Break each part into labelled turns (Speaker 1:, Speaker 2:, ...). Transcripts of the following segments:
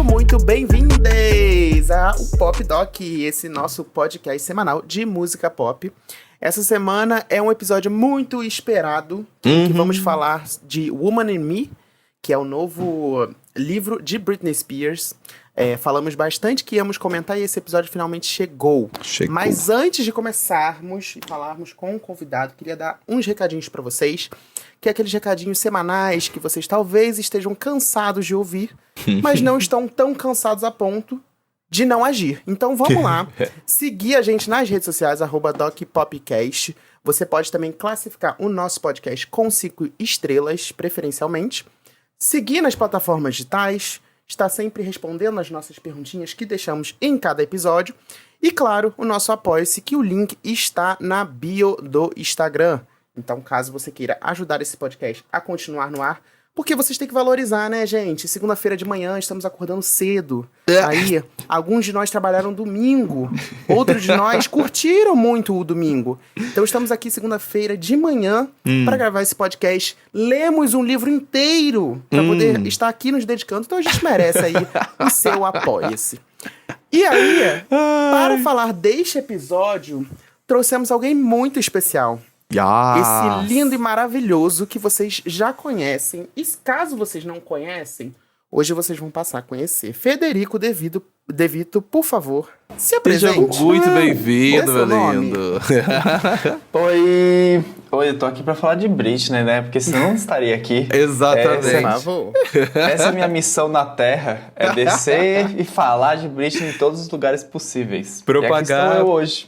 Speaker 1: muito bem-vindes ao Pop Doc, esse nosso podcast semanal de música pop. Essa semana é um episódio muito esperado, que vamos falar de Woman in Me, que é o novo livro de Britney Spears. Falamos bastante que íamos comentar e esse episódio finalmente chegou. Mas antes de começarmos e falarmos com o convidado, queria dar uns recadinhos para vocês, que é aqueles recadinhos semanais que vocês talvez estejam cansados de ouvir, mas não estão tão cansados a ponto de não agir. Então vamos lá, seguir a gente nas redes sociais, @DocPopcast. Você pode também classificar o nosso podcast com 5 estrelas, preferencialmente. Seguir nas plataformas digitais, está sempre respondendo as nossas perguntinhas que deixamos em cada episódio. E, claro, o nosso apoia-se, que o link está na bio do Instagram. Então, caso você queira ajudar esse podcast a continuar no ar, porque vocês têm que valorizar, né, gente? Segunda-feira de manhã, estamos acordando cedo. Aí, alguns de nós trabalharam domingo. Outros de nós curtiram muito o domingo. Então, estamos aqui segunda-feira de manhã para gravar esse podcast. Lemos um livro inteiro para poder estar aqui nos dedicando. Então, a gente merece aí o seu apoia-se. E aí, para falar deste episódio, trouxemos alguém muito especial. Esse lindo e maravilhoso que vocês já conhecem. E caso vocês não conhecem, hoje vocês vão passar a conhecer. Federico De Vito, por favor, se apresente.
Speaker 2: Seja muito bem-vindo, meu lindo.
Speaker 3: Oi, eu tô aqui pra falar de Britney, né? Porque senão eu não estaria aqui.
Speaker 2: Exatamente.
Speaker 3: Essa é a minha missão na Terra, é descer e falar de Britney em todos os lugares possíveis.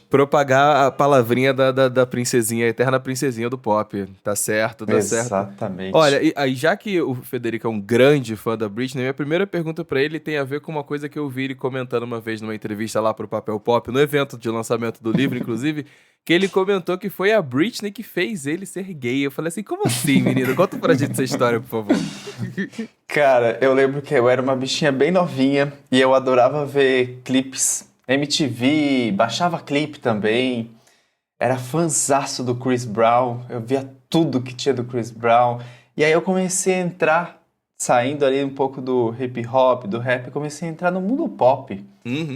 Speaker 2: Propagar a palavrinha da princesinha, a eterna princesinha do pop. Tá certo, certo.
Speaker 3: Exatamente.
Speaker 2: Olha, e já que o Federico é um grande fã da Britney, minha primeira pergunta pra ele tem a ver com uma coisa que eu vi ele comentando uma vez numa entrevista lá pro Papel Pop, no evento de lançamento do livro, inclusive, que ele comentou que foi a Britney que fez ele ser gay. Eu falei assim, como assim, menino? Conta pra gente essa história, por favor.
Speaker 3: Cara, eu lembro que eu era uma bichinha bem novinha e eu adorava ver clipes, MTV, baixava clipe também, era fãzaço do Chris Brown, eu via tudo que tinha do Chris Brown, e aí eu comecei a entrar, saindo ali um pouco do hip hop, do rap, comecei a entrar no mundo pop.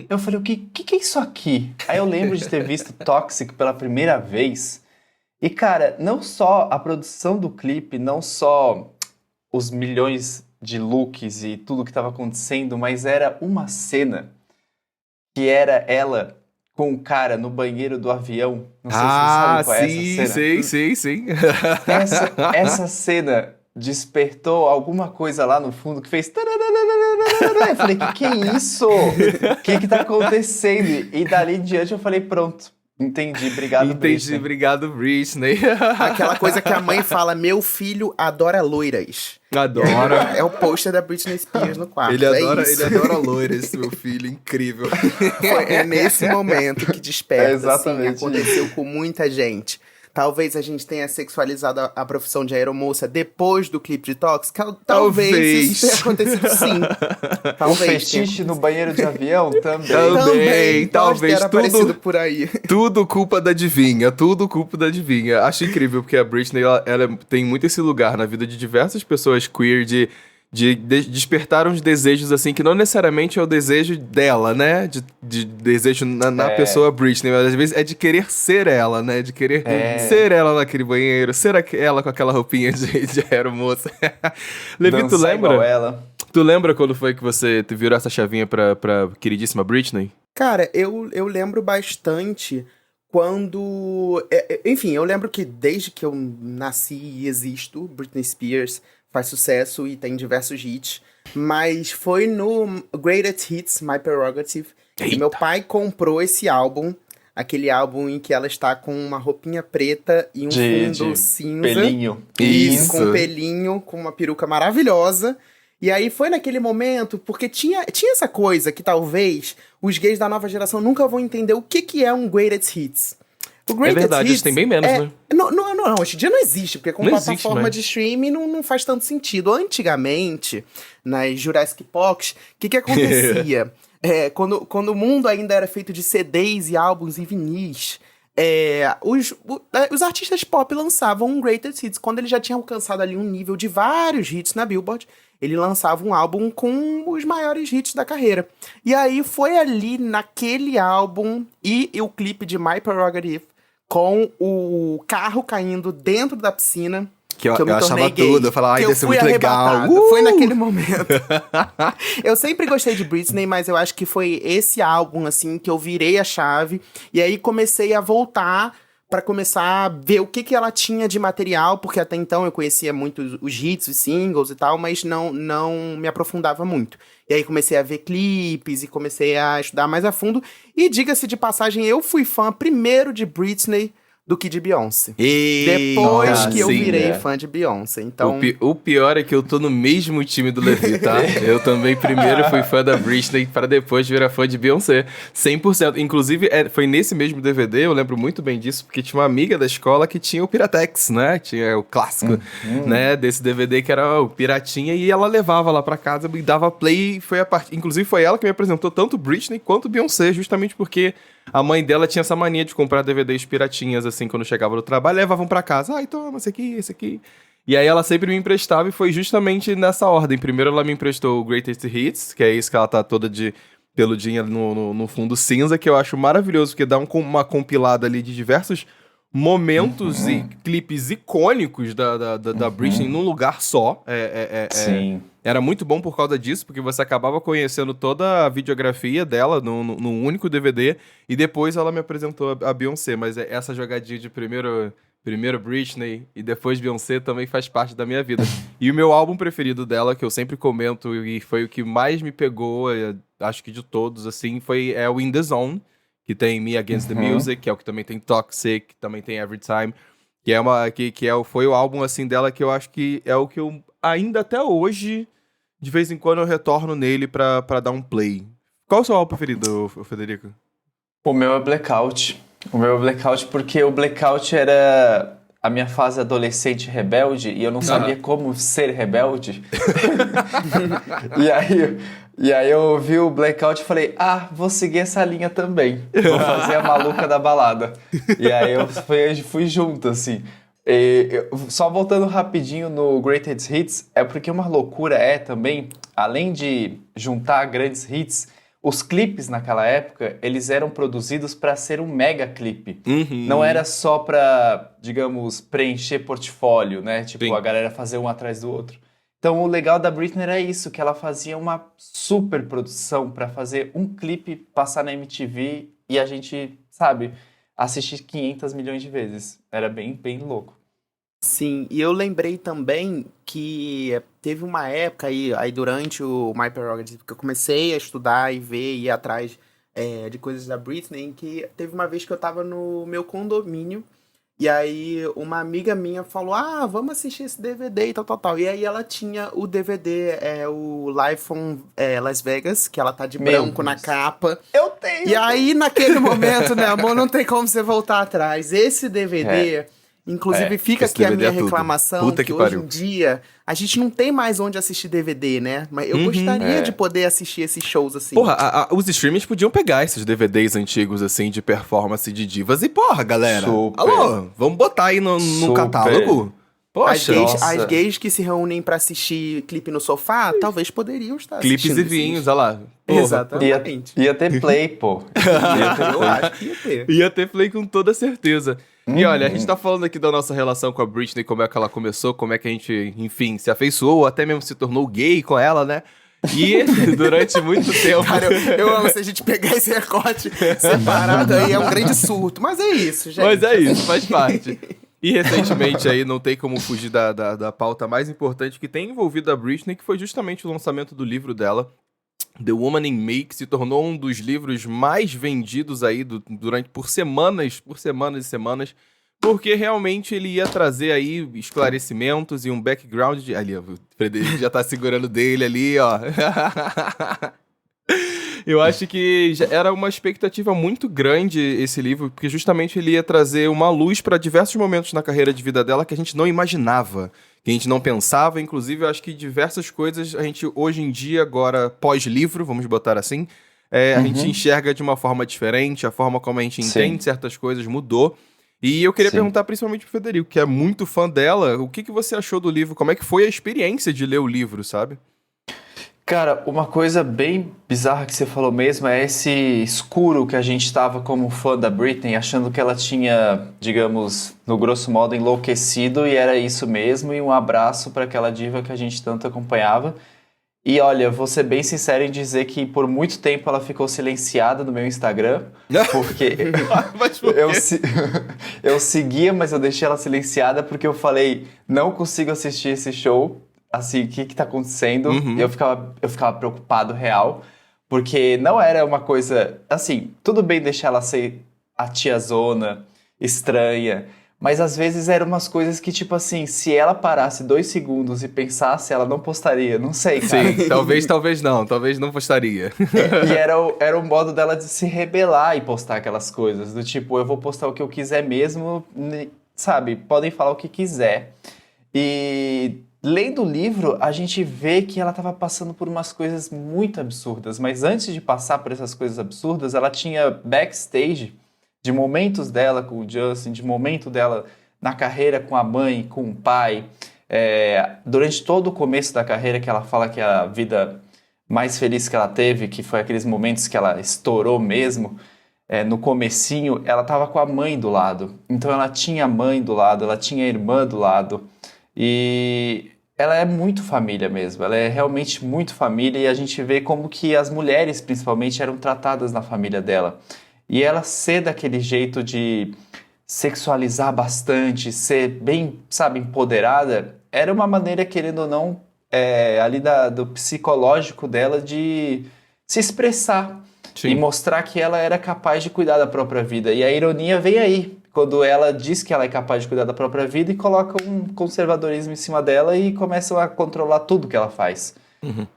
Speaker 3: Eu falei, o que é isso aqui? Aí eu lembro de ter visto Toxic pela primeira vez. E, cara, não só a produção do clipe, não só os milhões de looks e tudo que estava acontecendo, mas era uma cena que era ela com o cara no banheiro do avião. Não sei se você sabe qual é essa cena.
Speaker 2: Sim.
Speaker 3: Essa cena despertou alguma coisa lá no fundo que fez... Eu falei, que é isso? O que tá acontecendo? E dali em diante eu falei, pronto, entendi, obrigado, Britney.
Speaker 2: Obrigado, Britney.
Speaker 1: Aquela coisa que a mãe fala, meu filho adora loiras.
Speaker 2: Adora.
Speaker 1: É o pôster da Britney Spears no quarto.
Speaker 2: Ele adora loiras, meu filho, incrível.
Speaker 1: É nesse momento que desperta,
Speaker 3: exatamente
Speaker 1: assim, aconteceu com muita gente. Talvez a gente tenha sexualizado a profissão de aeromoça depois do clipe de Toxic. Talvez isso tenha acontecido, sim.
Speaker 3: Talvez. O fetiche no banheiro de avião
Speaker 1: também.
Speaker 2: Talvez.
Speaker 1: Ter aparecido por aí.
Speaker 2: Tudo culpa da adivinha. Acho incrível, porque a Britney, ela tem muito esse lugar na vida de diversas pessoas queer de despertar uns desejos, assim, que não necessariamente é o desejo dela, né? De desejo na pessoa Britney, mas às vezes é de querer ser ela, né? De querer ser ela naquele banheiro, ser ela com aquela roupinha de aeromoça. Levi, tu lembra?
Speaker 3: Igual ela.
Speaker 2: Tu lembra quando foi que você virou essa chavinha pra queridíssima Britney?
Speaker 1: Cara, eu lembro bastante quando... Enfim, eu lembro que desde que eu nasci e existo, Britney Spears faz sucesso e tem diversos hits, mas foi no Greatest Hits, My Prerogative, que meu pai comprou esse álbum, aquele álbum em que ela está com uma roupinha preta e um fundo cinza.
Speaker 3: Pelinho.
Speaker 1: Isso, com um pelinho, com uma peruca maravilhosa. E aí foi naquele momento, porque tinha essa coisa que talvez os gays da nova geração nunca vão entender o que é um Greatest Hits.
Speaker 2: É verdade, isso tem bem menos, né?
Speaker 1: Não, hoje em dia não existe, porque como plataforma
Speaker 2: de
Speaker 1: streaming não faz tanto sentido. Antigamente, nas Jurassic Parks, o que acontecia? Quando o mundo ainda era feito de CDs e álbuns e vinis, os artistas pop lançavam um Greatest Hits. Quando ele já tinha alcançado ali um nível de vários hits na Billboard, ele lançava um álbum com os maiores hits da carreira. E aí foi ali naquele álbum e o clipe de My Prerogative, com o carro caindo dentro da piscina,
Speaker 2: que eu
Speaker 1: me
Speaker 2: achava
Speaker 1: tornei gay,
Speaker 2: tudo, eu falava, ai,
Speaker 1: que eu
Speaker 2: deve ser
Speaker 1: fui
Speaker 2: muito legal.
Speaker 1: arrebatado. Foi naquele momento. Eu sempre gostei de Britney, mas eu acho que foi esse álbum, assim, que eu virei a chave. E aí comecei a voltar pra começar a ver o que ela tinha de material, porque até então eu conhecia muito os hits, os singles e tal, mas não me aprofundava muito. E aí comecei a ver clipes e comecei a estudar mais a fundo. E diga-se de passagem, eu fui fã primeiro de Britney do que de Beyoncé. Depois que eu virei fã de Beyoncé. Então...
Speaker 2: O pior é que eu tô no mesmo time do Levi, tá? Eu também primeiro fui fã da Britney para depois virar fã de Beyoncé. 100%. Inclusive, foi nesse mesmo DVD, eu lembro muito bem disso, porque tinha uma amiga da escola que tinha o Piratex, né? Tinha o clássico, né? Desse DVD que era o Piratinha, e ela levava lá pra casa, me dava play, inclusive foi ela que me apresentou tanto Britney quanto Beyoncé, justamente porque a mãe dela tinha essa mania de comprar DVDs piratinhas, assim, quando chegava no trabalho, levavam pra casa. Ai, toma, esse aqui. E aí ela sempre me emprestava e foi justamente nessa ordem. Primeiro ela me emprestou o Greatest Hits, que é isso que ela tá toda de peludinha no fundo cinza, que eu acho maravilhoso, porque dá uma compilada ali de diversos momentos e clipes icônicos da Britney num lugar só.
Speaker 3: Sim.
Speaker 2: Era muito bom por causa disso, porque você acabava conhecendo toda a videografia dela num único DVD, e depois ela me apresentou a Beyoncé, mas essa jogadinha de primeiro Britney e depois Beyoncé também faz parte da minha vida. E o meu álbum preferido dela, que eu sempre comento, e foi o que mais me pegou, acho que de todos, assim, é o In The Zone, que tem Me Against the Music, que é o que também tem Toxic, que também tem Every Time, foi o álbum, assim, dela que eu acho que é o que eu, ainda até hoje, de vez em quando eu retorno nele pra dar um play. Qual é o seu álbum preferido, Federico?
Speaker 3: O meu é Blackout. Porque o Blackout era a minha fase adolescente rebelde e eu não sabia como ser rebelde. E aí eu ouvi o Blackout e falei, vou seguir essa linha também. Vou fazer a maluca da balada. E aí eu fui junto, assim. Só voltando rapidinho no Greatest Hits, é porque uma loucura também, além de juntar grandes hits, os clipes naquela época, eles eram produzidos para ser um mega clipe. Não era só para, digamos, preencher portfólio, né? Tipo, sim, a galera fazer um atrás do outro. Então, o legal da Britney era isso, que ela fazia uma super produção para fazer um clipe, passar na MTV e a gente, sabe, assistir 500 milhões de vezes. Era bem, bem louco.
Speaker 1: Sim, e eu lembrei também que teve uma época aí durante o My Prerogative, que eu comecei a estudar e ver e ir atrás de coisas da Britney, em que teve uma vez que eu tava no meu condomínio, e aí uma amiga minha falou, vamos assistir esse DVD e tal. E aí ela tinha o DVD, o Live from Las Vegas, que ela tá de branco na capa.
Speaker 3: Eu tenho!
Speaker 1: E aí, naquele momento, né, amor, não tem como você voltar atrás. Esse DVD... Inclusive, fica aqui a minha reclamação, que hoje em dia a gente não tem mais onde assistir DVD, né? Mas eu gostaria de poder assistir esses shows assim.
Speaker 2: Porra, os streamers podiam pegar esses DVDs antigos, assim, de performance de divas e, porra, galera, alô, vamos botar aí no catálogo? Poxa,
Speaker 1: as gays que se reúnem pra assistir clipe no sofá, talvez poderiam estar
Speaker 2: clipes
Speaker 1: assistindo.
Speaker 2: Clipes e vinhos, olha lá. Porra,
Speaker 1: exatamente.
Speaker 3: Ia ter play, pô.
Speaker 1: Eu acho que ia ter.
Speaker 2: Ia ter play com toda certeza. E olha, a gente tá falando aqui da nossa relação com a Britney, como é que ela começou, como é que a gente, enfim, se afeiçoou, ou até mesmo se tornou gay com ela, né? E durante muito tempo...
Speaker 1: Cara, eu amo se a gente pegar esse recorte separado aí, é um grande surto. Mas é isso, gente.
Speaker 2: Mas é isso, faz parte. E recentemente aí, não tem como fugir da pauta mais importante que tem envolvido a Britney, que foi justamente o lançamento do livro dela, The Woman in Me, que se tornou um dos livros mais vendidos aí por semanas e semanas, porque realmente ele ia trazer aí esclarecimentos e um background ali, ó, o Frederico já tá segurando dele ali, ó. Eu acho que era uma expectativa muito grande esse livro, porque justamente ele ia trazer uma luz para diversos momentos na carreira de vida dela que a gente não imaginava, que a gente não pensava. Inclusive, eu acho que diversas coisas a gente, hoje em dia, agora pós-livro, vamos botar assim, a gente enxerga de uma forma diferente, a forma como a gente entende certas coisas mudou. E eu queria perguntar principalmente pro Federico, que é muito fã dela, o que você achou do livro? Como é que foi a experiência de ler o livro, sabe?
Speaker 3: Cara, uma coisa bem bizarra que você falou mesmo é esse escuro que a gente tava como fã da Britney, achando que ela tinha, digamos, no grosso modo, enlouquecido, e era isso mesmo, e um abraço para aquela diva que a gente tanto acompanhava. E olha, vou ser bem sincero em dizer que por muito tempo ela ficou silenciada no meu Instagram, porque
Speaker 2: Mas por quê?
Speaker 3: eu seguia, mas eu deixei ela silenciada porque eu falei, não consigo assistir esse show, assim, o que tá acontecendo? E eu ficava preocupado real, porque não era uma coisa, assim, tudo bem deixar ela ser a tiazona, estranha, mas às vezes eram umas coisas que, tipo assim, se ela parasse 2 segundos e pensasse, ela não postaria, não sei, cara.
Speaker 2: Sim, talvez não postaria.
Speaker 3: E era o modo dela de se rebelar e postar aquelas coisas, do tipo, eu vou postar o que eu quiser mesmo, sabe? Podem falar o que quiser. E lendo o livro, a gente vê que ela estava passando por umas coisas muito absurdas, mas antes de passar por essas coisas absurdas, ela tinha backstage de momentos dela com o Justin, de momento dela na carreira com a mãe, com o pai. Durante todo o começo da carreira, que ela fala que a vida mais feliz que ela teve, que foi aqueles momentos que ela estourou mesmo, no comecinho, ela estava com a mãe do lado. Então ela tinha a mãe do lado, ela tinha a irmã do lado. E ela é muito família mesmo, ela é realmente muito família, e a gente vê como que as mulheres, principalmente, eram tratadas na família dela. E ela ser daquele jeito de sexualizar bastante, ser bem, sabe, empoderada, era uma maneira, querendo ou não, ali do psicológico dela de se expressar.
Speaker 2: Sim.
Speaker 3: E mostrar que ela era capaz de cuidar da própria vida. E a ironia vem aí, quando ela diz que ela é capaz de cuidar da própria vida e coloca um conservadorismo em cima dela e começam a controlar tudo que ela faz.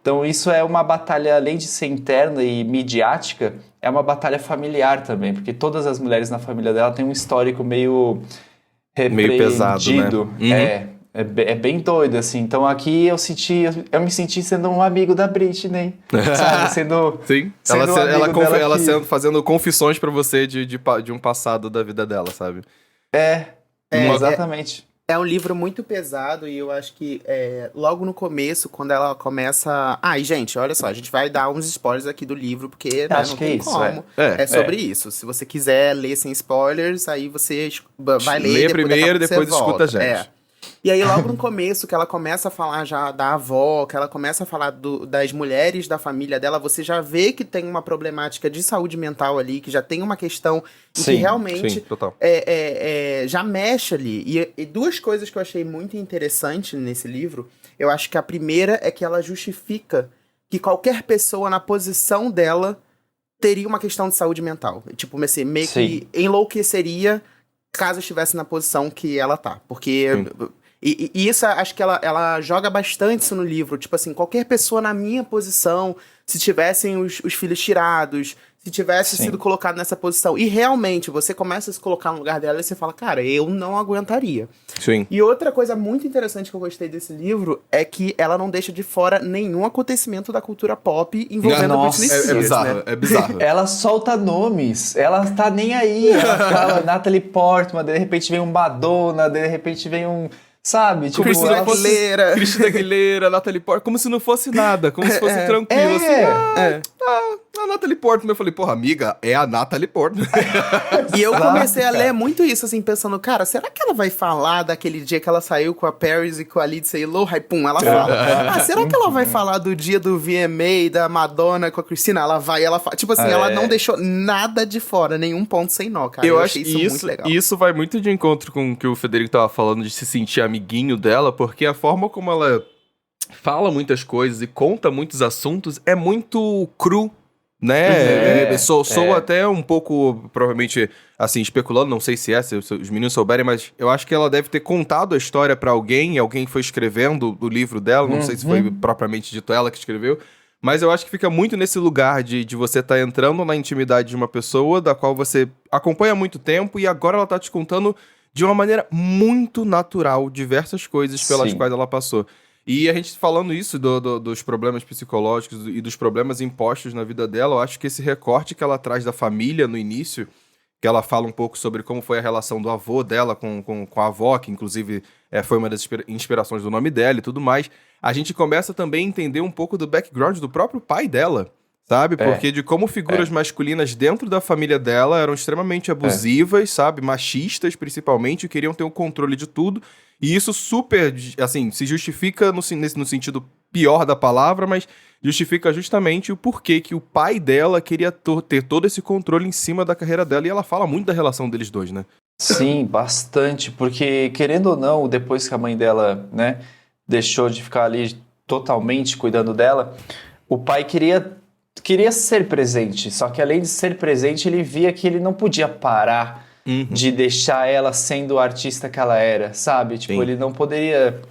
Speaker 3: Então isso é uma batalha, além de ser interna e midiática, é uma batalha familiar também, porque todas as mulheres na família dela têm um histórico meio
Speaker 2: pesado, né?
Speaker 3: É bem doido, assim. Então aqui eu me senti sendo um amigo da Britney, sabe?
Speaker 2: Sim, fazendo confissões pra você de um passado da vida dela, sabe?
Speaker 3: Exatamente.
Speaker 1: É um livro muito pesado e eu acho que logo no começo, quando ela começa... E gente, olha só, a gente vai dar uns spoilers aqui do livro, porque
Speaker 3: Acho
Speaker 1: não
Speaker 3: que
Speaker 1: tem
Speaker 3: é isso,
Speaker 1: como. É sobre isso. Se você quiser ler sem spoilers, aí você vai ler...
Speaker 2: Lê primeiro, depois escuta a gente.
Speaker 1: E aí, logo no começo, que ela começa a falar já da avó, que ela começa a falar das mulheres da família dela, você já vê que tem uma problemática de saúde mental ali, que já tem uma questão em que realmente
Speaker 2: total.
Speaker 1: Já mexe ali. E duas coisas que eu achei muito interessante nesse livro, eu acho que a primeira é que ela justifica que qualquer pessoa na posição dela teria uma questão de saúde mental. Tipo, assim, meio que enlouqueceria caso estivesse na posição que ela tá. Porque... E isso, acho que ela joga bastante isso no livro. Tipo assim, qualquer pessoa na minha posição, se tivessem os filhos tirados, se tivesse sido colocado nessa posição. E realmente, você começa a se colocar no lugar dela e você fala, cara, eu não aguentaria.
Speaker 2: Sim.
Speaker 1: E outra coisa muito interessante que eu gostei desse livro é que ela não deixa de fora nenhum acontecimento da cultura pop envolvendo a Britney Spears,
Speaker 2: bizarro,
Speaker 1: né?
Speaker 2: é bizarro.
Speaker 3: Ela solta nomes, ela tá nem aí. Ela fala Natalie Portman, de repente vem um Madonna, de repente vem um... Sabe? Tipo,
Speaker 2: Cristina Aguilera, Natalie Portman, como se não fosse nada, como se fosse tranquilo, a Natalie Portman. Eu falei, porra, amiga, é a Natalie Portman.
Speaker 1: E eu comecei a ler muito isso, assim, pensando, cara, será que ela vai falar daquele dia que ela saiu com a Paris e com a Lindsay Lohan? Aí, pum, ela fala. Será que ela vai falar do dia do VMA, da Madonna com a Christina? Ela fala. Tipo assim, ela não deixou nada de fora, nenhum ponto sem nó, cara.
Speaker 2: Eu acho
Speaker 1: achei isso muito legal.
Speaker 2: Isso vai muito de encontro com o que o Federico tava falando, de se sentir amiguinho dela, porque a forma como ela fala muitas coisas e conta muitos assuntos é muito cru, né? Sou até um pouco, provavelmente, assim, especulando, não sei se os meninos souberem, mas eu acho que ela deve ter contado a história pra alguém foi escrevendo o livro dela, não sei se foi propriamente dito ela que escreveu, mas eu acho que fica muito nesse lugar de você estar entrando na intimidade de uma pessoa da qual você acompanha há muito tempo e agora ela tá te contando de uma maneira muito natural diversas coisas pelas quais ela passou. E a gente falando isso dos problemas psicológicos e dos problemas impostos na vida dela, eu acho que esse recorte que ela traz da família no início, que ela fala um pouco sobre como foi a relação do avô dela com a avó, que inclusive foi uma das inspirações do nome dela e tudo mais, a gente começa também a entender um pouco do background do próprio pai dela, sabe? Porque de como figuras masculinas dentro da família dela eram extremamente abusivas, sabe? Machistas, principalmente, queriam ter o controle de tudo. E isso super, assim, se justifica no sentido pior da palavra, mas justifica justamente o porquê que o pai dela queria ter todo esse controle em cima da carreira dela. E ela fala muito da relação deles dois, né?
Speaker 3: Sim, bastante, porque querendo ou não, depois que a mãe dela, né, deixou de ficar ali totalmente cuidando dela, o pai queria ser presente, só que além de ser presente, ele via que ele não podia parar de deixar ela sendo a artista que ela era, sabe? Tipo,
Speaker 2: Sim.
Speaker 3: ele não poderia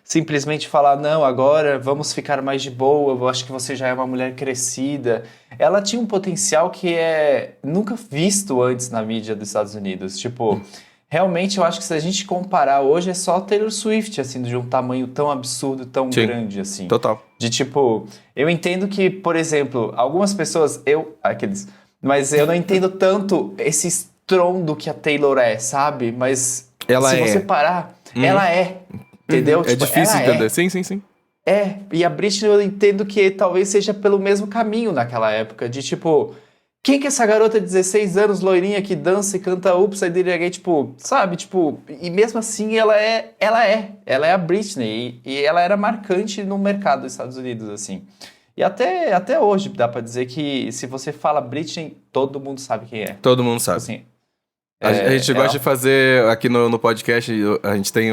Speaker 3: simplesmente falar, não, agora vamos ficar mais de boa, eu acho que você já é uma mulher crescida. Ela tinha um potencial que é nunca visto antes na mídia dos Estados Unidos. Tipo, realmente eu acho que se a gente comparar hoje é só Taylor Swift, assim, de um tamanho tão absurdo, tão grande, assim.
Speaker 2: Total.
Speaker 3: De tipo, eu entendo que, por exemplo, algumas pessoas, mas eu não entendo tanto esse estrondo que a Taylor é, sabe? Mas se você parar, ela é, entendeu?
Speaker 2: É
Speaker 3: Tipo,
Speaker 2: difícil
Speaker 3: ela
Speaker 2: entender. Sim.
Speaker 3: e a Britney eu entendo que talvez seja pelo mesmo caminho naquela época, de tipo, quem que é essa garota de 16 anos, loirinha, que dança e canta Oops, I Did It Again, tipo, sabe? Tipo, e mesmo assim ela é a Britney, e ela era marcante no mercado dos Estados Unidos, assim. E até hoje dá pra dizer que se você fala Britney, todo mundo sabe quem é.
Speaker 2: Todo mundo sabe.
Speaker 3: Assim,
Speaker 2: A gente gosta de fazer, aqui no podcast, a gente tem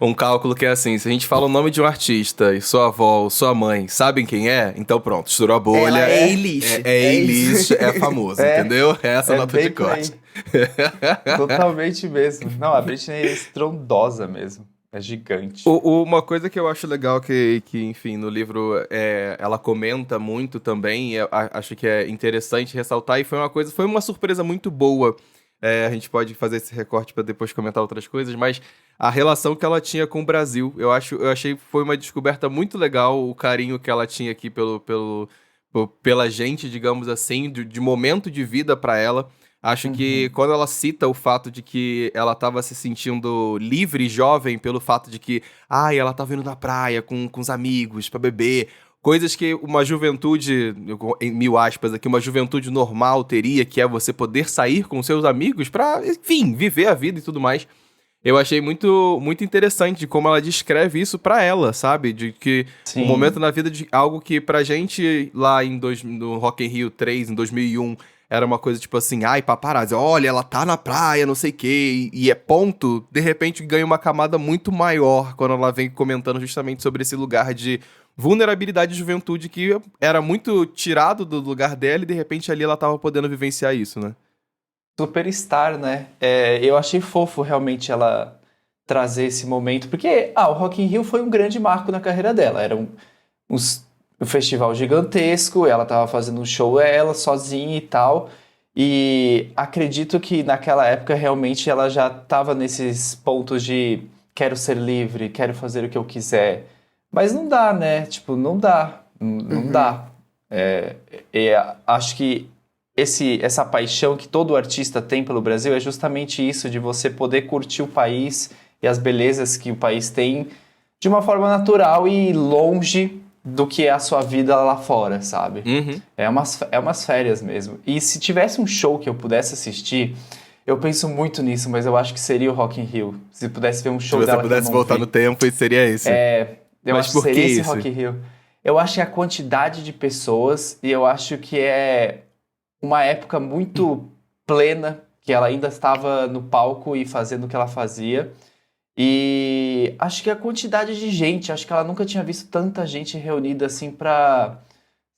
Speaker 2: um cálculo que é assim, se a gente fala o nome de um artista e sua avó ou sua mãe sabem quem é, então pronto, estourou a bolha.
Speaker 1: Ela é A-list.
Speaker 2: É A-list, é famoso, entendeu? É essa nota de corte.
Speaker 3: Totalmente mesmo. Não, a Britney é estrondosa mesmo. É gigante.
Speaker 2: Uma coisa que eu acho legal que enfim, no livro ela comenta muito também, e eu acho que é interessante ressaltar, e foi uma surpresa muito boa. A gente pode fazer esse recorte para depois comentar outras coisas, mas a relação que ela tinha com o Brasil, eu achei que foi uma descoberta muito legal, o carinho que ela tinha aqui pela gente, digamos assim, de momento de vida para ela. Acho que quando ela cita o fato de que ela estava se sentindo livre e jovem pelo fato de que, ela estava indo na praia com os amigos para beber, coisas que uma juventude, em mil aspas aqui, uma juventude normal teria, que é você poder sair com seus amigos para, enfim, viver a vida e tudo mais. Eu achei muito, muito interessante de como ela descreve isso pra ela, sabe? De que um momento na vida de algo que pra gente lá no Rock in Rio 3, em 2001, era uma coisa tipo assim, paparazzi, olha, ela tá na praia, não sei o quê, e é ponto, de repente ganha uma camada muito maior quando ela vem comentando justamente sobre esse lugar de vulnerabilidade de juventude que era muito tirado do lugar dela e de repente ali ela tava podendo vivenciar isso, né?
Speaker 3: Superstar, né? Eu achei fofo realmente ela trazer esse momento, porque o Rock in Rio foi um grande marco na carreira dela, era um festival gigantesco, ela tava fazendo um show sozinha e tal, e acredito que naquela época realmente ela já tava nesses pontos de quero ser livre, quero fazer o que eu quiser, mas não dá, né? Tipo, não dá. Acho que essa paixão que todo artista tem pelo Brasil é justamente isso, de você poder curtir o país e as belezas que o país tem de uma forma natural e longe do que é a sua vida lá fora, sabe? É umas férias mesmo. E se tivesse um show que eu pudesse assistir, eu penso muito nisso, mas eu acho que seria o Rock in Rio. Se pudesse ver um show dela.
Speaker 2: Se você pudesse voltar no tempo, seria esse.
Speaker 3: Eu acho que seria esse Rock in Rio. Eu acho que a quantidade de pessoas, e eu acho que é uma época muito plena, que ela ainda estava no palco e fazendo o que ela fazia. E acho que a quantidade de gente, acho que ela nunca tinha visto tanta gente reunida assim pra,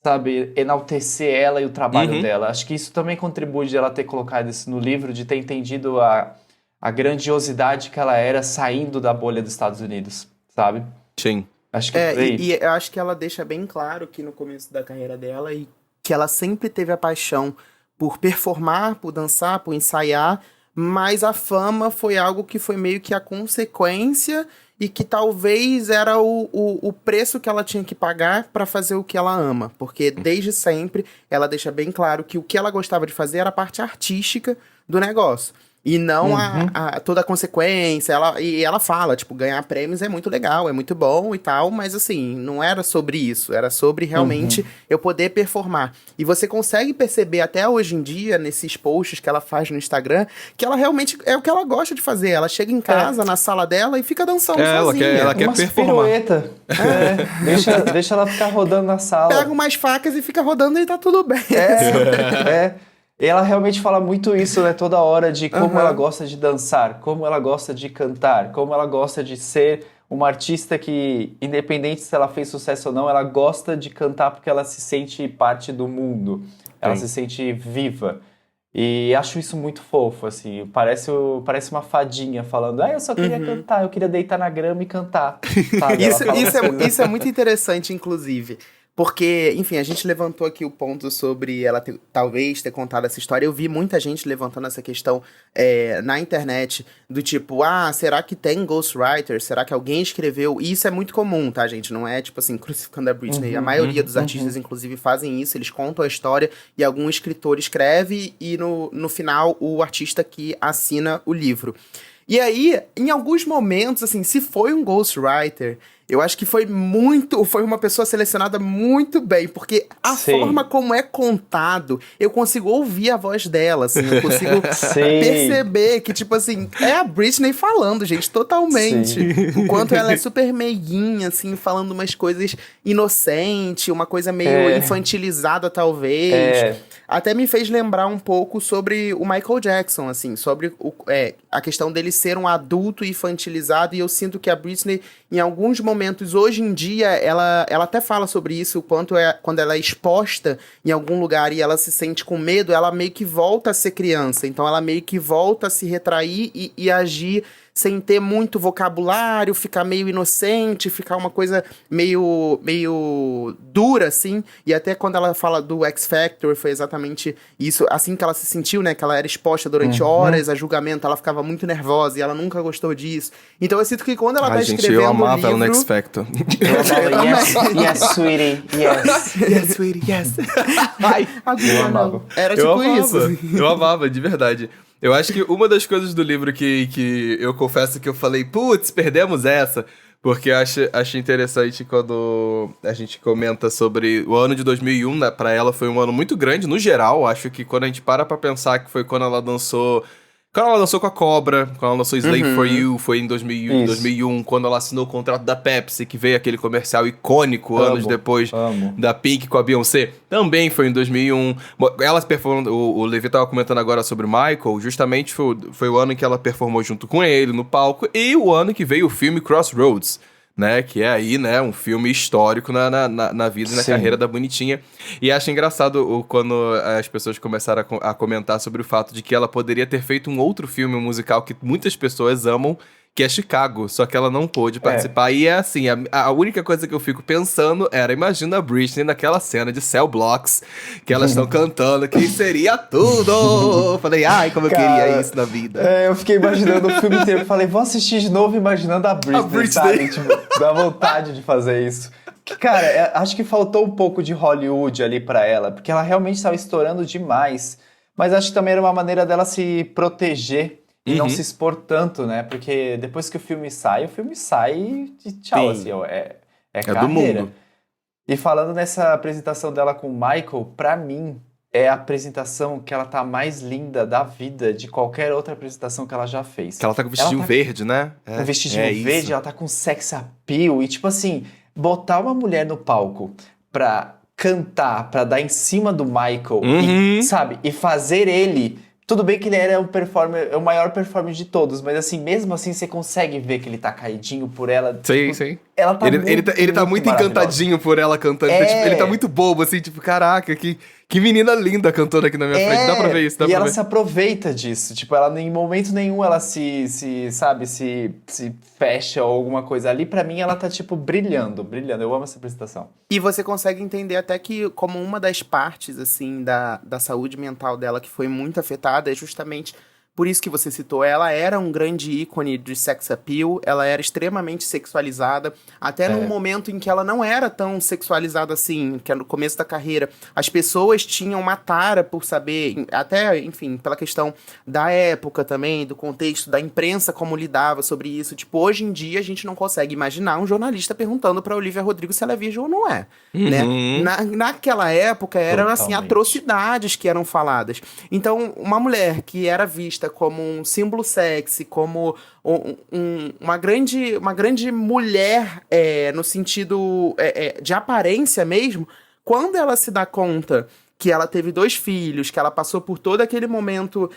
Speaker 3: sabe, enaltecer ela e o trabalho dela. Acho que isso também contribui de ela ter colocado isso no livro, de ter entendido a grandiosidade que ela era saindo da bolha dos Estados Unidos, sabe?
Speaker 2: Sim.
Speaker 3: Acho que
Speaker 1: e eu acho que ela deixa bem claro que no começo da carreira dela e que ela sempre teve a paixão por performar, por dançar, por ensaiar, mas a fama foi algo que foi meio que a consequência e que talvez era o preço que ela tinha que pagar pra fazer o que ela ama. Porque desde sempre ela deixa bem claro que o que ela gostava de fazer era a parte artística do negócio. E não toda a consequência. Ela fala, tipo, ganhar prêmios é muito legal, é muito bom e tal, mas assim, não era sobre isso. Era sobre realmente eu poder performar. E você consegue perceber até hoje em dia, nesses posts que ela faz no Instagram, que ela realmente é o que ela gosta de fazer. Ela chega em casa, na sala dela, e fica dançando sozinha.
Speaker 2: Ela quer performar.
Speaker 3: Pirueta. Deixa ela ficar rodando na sala.
Speaker 1: Pega umas facas e fica rodando e tá tudo bem.
Speaker 3: E ela realmente fala muito isso, né? Toda hora de como ela gosta de dançar, como ela gosta de cantar, como ela gosta de ser uma artista que, independente se ela fez sucesso ou não, ela gosta de cantar porque ela se sente parte do mundo. Ela se sente viva. E acho isso muito fofo, assim. Parece uma fadinha falando, eu só queria cantar, eu queria deitar na grama e cantar. Sabe?
Speaker 1: Isso é muito interessante, inclusive. Porque, enfim, a gente levantou aqui o ponto sobre ela talvez ter contado essa história. Eu vi muita gente levantando essa questão na internet, do tipo, será que tem ghostwriter? Será que alguém escreveu? E isso é muito comum, tá, gente? Não é, tipo assim, crucificando a Britney. A maioria dos artistas, inclusive, fazem isso. Eles contam a história e algum escritor escreve e no final o artista que assina o livro. E aí, em alguns momentos, assim, se foi um ghostwriter, eu acho que foi uma pessoa selecionada muito bem, porque a forma como é contado, eu consigo ouvir a voz dela, assim, eu consigo perceber que, tipo assim, é a Britney falando, gente, totalmente. O quanto ela é super meiguinha, assim, falando umas coisas inocentes, uma coisa meio infantilizada, talvez. Até me fez lembrar um pouco sobre o Michael Jackson, assim, sobre a questão dele ser um adulto infantilizado, e eu sinto que a Britney, em alguns momentos, hoje em dia, ela até fala sobre isso, o quanto quando ela é exposta em algum lugar e ela se sente com medo, ela meio que volta a ser criança, então ela meio que volta a se retrair e agir sem ter muito vocabulário, ficar meio inocente, ficar uma coisa meio dura, assim. E até quando ela fala do X Factor, foi exatamente isso, assim que ela se sentiu, né? Que ela era exposta durante horas a julgamento, ela ficava muito nervosa e ela nunca gostou disso. Então eu sinto que quando ela tá escrevendo
Speaker 2: eu amava
Speaker 1: o livro...
Speaker 2: ela no X Factor.
Speaker 3: Yes, sweetie, yes.
Speaker 1: Yes, sweetie, yes. Ai,
Speaker 3: eu amava.
Speaker 1: Era tipo isso.
Speaker 2: Eu amava, de verdade. Eu acho que uma das coisas do livro que eu confesso que eu falei, putz, perdemos essa, porque acho interessante quando a gente comenta sobre o ano de 2001, né, pra ela foi um ano muito grande, no geral, acho que quando a gente para pra pensar que foi quando ela dançou com a Cobra, quando ela lançou Slave for You, foi em 2001, quando ela assinou o contrato da Pepsi, que veio aquele comercial icônico anos depois da Pink com a Beyoncé, também foi em 2001. Ela performou, o Levi tava comentando agora sobre o Michael, justamente foi o ano em que ela performou junto com ele no palco, e o ano que veio o filme Crossroads, né, que é aí, né, um filme histórico na vida e na carreira da Bonitinha. E acho engraçado quando as pessoas começaram a comentar sobre o fato de que ela poderia ter feito um outro filme musical que muitas pessoas amam, que é Chicago, só que ela não pôde participar. E é assim, a única coisa que eu fico pensando era, imagina a Britney naquela cena de Cell Blocks, que elas estão cantando, que seria tudo! Falei, ai, como eu queria isso na vida.
Speaker 3: Eu fiquei imaginando o filme inteiro, falei, vou assistir de novo imaginando a Britney. Sabe? Tipo, dá vontade de fazer isso. Cara, acho que faltou um pouco de Hollywood ali pra ela, porque ela realmente estava estourando demais, mas acho que também era uma maneira dela se proteger e não se expor tanto, né? Porque depois que o filme sai e tchau, assim, é carreira.
Speaker 2: Do mundo.
Speaker 3: E falando nessa apresentação dela com o Michael, pra mim, é a apresentação que ela tá mais linda da vida de qualquer outra apresentação que ela já fez.
Speaker 2: Que ela tá com vestidinho verde, né?
Speaker 3: Com vestidinho verde,
Speaker 2: isso.
Speaker 3: ela tá com sex appeal. E tipo assim, botar uma mulher no palco pra cantar, pra dar em cima do Michael, e, sabe? E fazer ele... Tudo bem que ele era o maior performer de todos, mas assim, mesmo assim você consegue ver que ele tá caidinho por ela.
Speaker 2: Sim,
Speaker 3: tipo,
Speaker 2: sim.
Speaker 3: Ela tá
Speaker 2: ele tá muito encantadinho por ela cantando. Ele tá muito bobo, assim, tipo, caraca, que menina linda cantando aqui na minha frente. Dá pra ver isso,
Speaker 3: e ela se aproveita disso. Tipo, ela em momento nenhum ela se fecha ou alguma coisa. Ali, pra mim, ela tá, tipo, brilhando. Eu amo essa apresentação.
Speaker 1: E você consegue entender até que, como uma das partes, assim, da saúde mental dela que foi muito afetada, é justamente por isso que você citou, ela era um grande ícone de sex appeal, ela era extremamente sexualizada, até num momento em que ela não era tão sexualizada assim, que é no começo da carreira, as pessoas tinham uma tara por saber, até, enfim, pela questão da época também, do contexto, da imprensa como lidava sobre isso. Tipo, hoje em dia a gente não consegue imaginar um jornalista perguntando pra Olivia Rodrigo se ela é virgem ou não é, né? Naquela época eram, assim,
Speaker 3: Totalmente.
Speaker 1: atrocidades que eram faladas. Então, uma mulher que era vista como um símbolo sexy, como uma grande mulher, no sentido de aparência mesmo, quando ela se dá conta que ela teve 2 filhos, que ela passou por todo aquele momento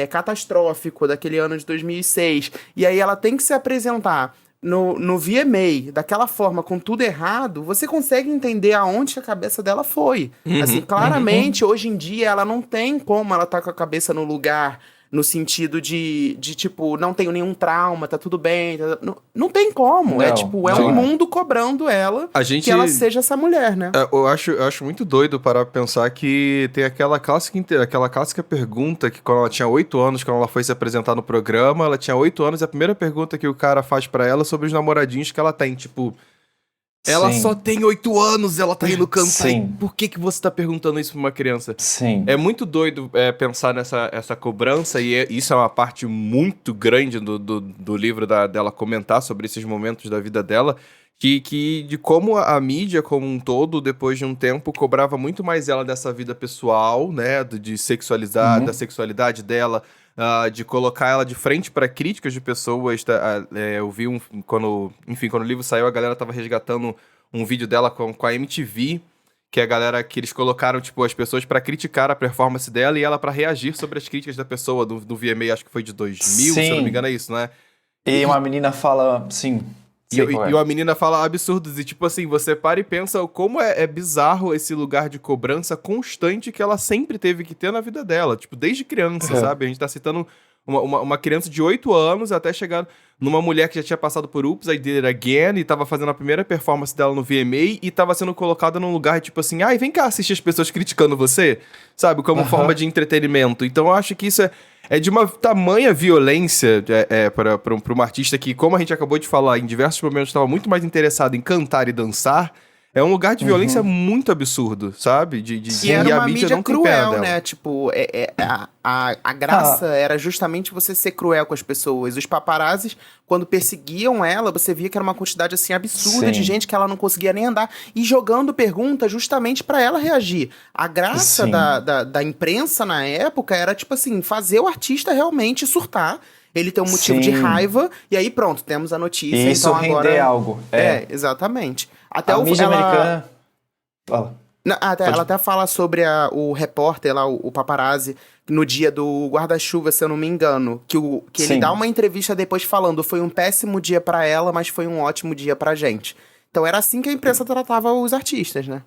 Speaker 1: catastrófico daquele ano de 2006, e aí ela tem que se apresentar no VMA, daquela forma, com tudo errado, você consegue entender aonde a cabeça dela foi. Assim, claramente, hoje em dia, ela não tem como ela tá com a cabeça no lugar, no sentido de tipo, não tenho nenhum trauma, tá tudo bem. Não tem como.
Speaker 3: Não,
Speaker 1: É
Speaker 3: não
Speaker 1: um
Speaker 3: é.
Speaker 1: mundo cobrando ela
Speaker 2: A gente-
Speaker 1: que ela seja essa mulher, né?
Speaker 2: Eu acho muito doido parar pra pensar que tem aquela clássica pergunta que quando ela tinha 8 anos, quando ela foi se apresentar no programa, ela tinha 8 anos e a primeira pergunta que o cara faz pra ela é sobre os namoradinhos que ela tem, tipo... Ela
Speaker 3: Sim.
Speaker 2: só tem 8 anos, ela tá indo cantar.
Speaker 3: Sim.
Speaker 2: E por que você tá perguntando isso pra uma criança?
Speaker 3: Sim.
Speaker 2: É muito doido pensar essa cobrança, e isso é uma parte muito grande do livro dela comentar sobre esses momentos da vida dela, de como a mídia como um todo, depois de um tempo, cobrava muito mais ela dessa vida pessoal, né, de sexualizar, da sexualidade dela, de colocar ela de frente para críticas de pessoas. Eu vi quando o livro saiu, a galera tava resgatando um vídeo dela com a MTV, que é a galera que eles colocaram, tipo, as pessoas pra criticar a performance dela e ela pra reagir sobre as críticas da pessoa, do VMA, acho que foi de 2000, se eu não
Speaker 3: Sim.
Speaker 2: me engano é isso, né?
Speaker 3: E uma menina fala, sim, sei qual é.
Speaker 2: E uma menina fala absurdos, e tipo assim, você para e pensa como é bizarro esse lugar de cobrança constante que ela sempre teve que ter na vida dela, tipo, desde criança, sabe? A gente tá citando uma criança de 8 anos até chegar numa mulher que já tinha passado por Oops, I Did It Again, e tava fazendo a primeira performance dela no VMA, e tava sendo colocada num lugar tipo assim, ai, vem cá assistir as pessoas criticando você, sabe? Como forma de entretenimento. Então eu acho que isso é de uma tamanha violência para uma artista que, como a gente acabou de falar, em diversos momentos estava muito mais interessado em cantar e dançar. É um lugar de violência muito absurdo, sabe?
Speaker 1: E era
Speaker 2: e a
Speaker 1: uma mídia
Speaker 2: não tem pena
Speaker 1: cruel,
Speaker 2: dela.
Speaker 1: né? Tipo, a graça era justamente você ser cruel com as pessoas. Os paparazzis, quando perseguiam ela, você via que era uma quantidade, assim, absurda
Speaker 3: Sim.
Speaker 1: de gente que ela não conseguia nem andar. E jogando pergunta justamente pra ela reagir. A graça
Speaker 3: Sim.
Speaker 1: da imprensa na época era, tipo assim, fazer o artista realmente surtar. Ele tem um motivo de
Speaker 3: Sim.
Speaker 1: raiva, e aí pronto, temos a notícia.
Speaker 3: E isso
Speaker 1: então
Speaker 3: render
Speaker 1: agora...
Speaker 3: algo.
Speaker 1: Exatamente. Até
Speaker 3: A mídia
Speaker 1: ela...
Speaker 3: americana... Fala.
Speaker 1: Ela até fala sobre o repórter lá, o paparazzi, no dia do guarda-chuva, se eu não me engano, que ele
Speaker 3: Sim.
Speaker 1: dá uma entrevista depois falando, foi um péssimo dia pra ela, mas foi um ótimo dia pra gente. Então era assim que a imprensa tratava os artistas, né?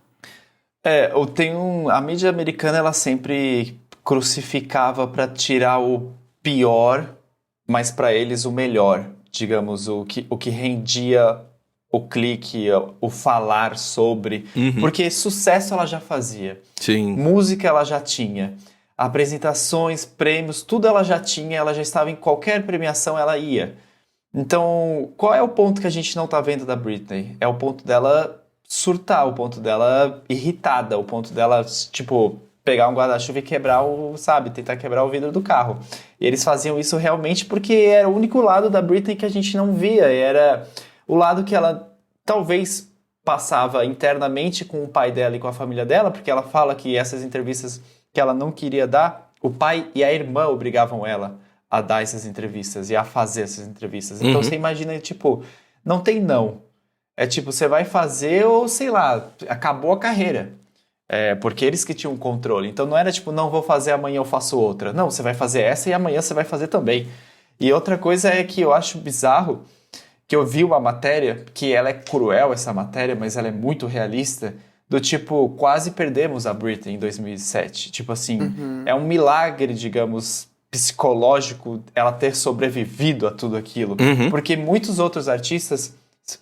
Speaker 3: A mídia americana, ela sempre crucificava pra tirar o pior, mas pra eles o melhor. Digamos, o que rendia o clique, o falar sobre. Porque sucesso ela já fazia.
Speaker 2: Sim.
Speaker 3: Música ela já tinha. Apresentações, prêmios, tudo ela já tinha. Ela já estava em qualquer premiação, ela ia. Então, qual é o ponto que a gente não tá vendo da Britney? É o ponto dela surtar, o ponto dela irritada, o ponto dela, tipo, pegar um guarda-chuva e quebrar tentar quebrar o vidro do carro. E eles faziam isso realmente porque era o único lado da Britney que a gente não via. E era o lado que ela talvez passava internamente com o pai dela e com a família dela, porque ela fala que essas entrevistas que ela não queria dar, o pai e a irmã obrigavam ela a dar essas entrevistas e a fazer essas entrevistas. Então você imagina, tipo, não tem não. É tipo, você vai fazer ou, sei lá, acabou a carreira. Porque eles que tinham controle. Então não era tipo, não vou fazer, amanhã eu faço outra. Não, você vai fazer essa e amanhã você vai fazer também. E outra coisa é que eu acho bizarro, que eu vi uma matéria, que ela é cruel essa matéria, mas ela é muito realista, do tipo, quase perdemos a Britney em 2007. Tipo assim, é um milagre, digamos, psicológico ela ter sobrevivido a tudo aquilo. Porque muitos outros artistas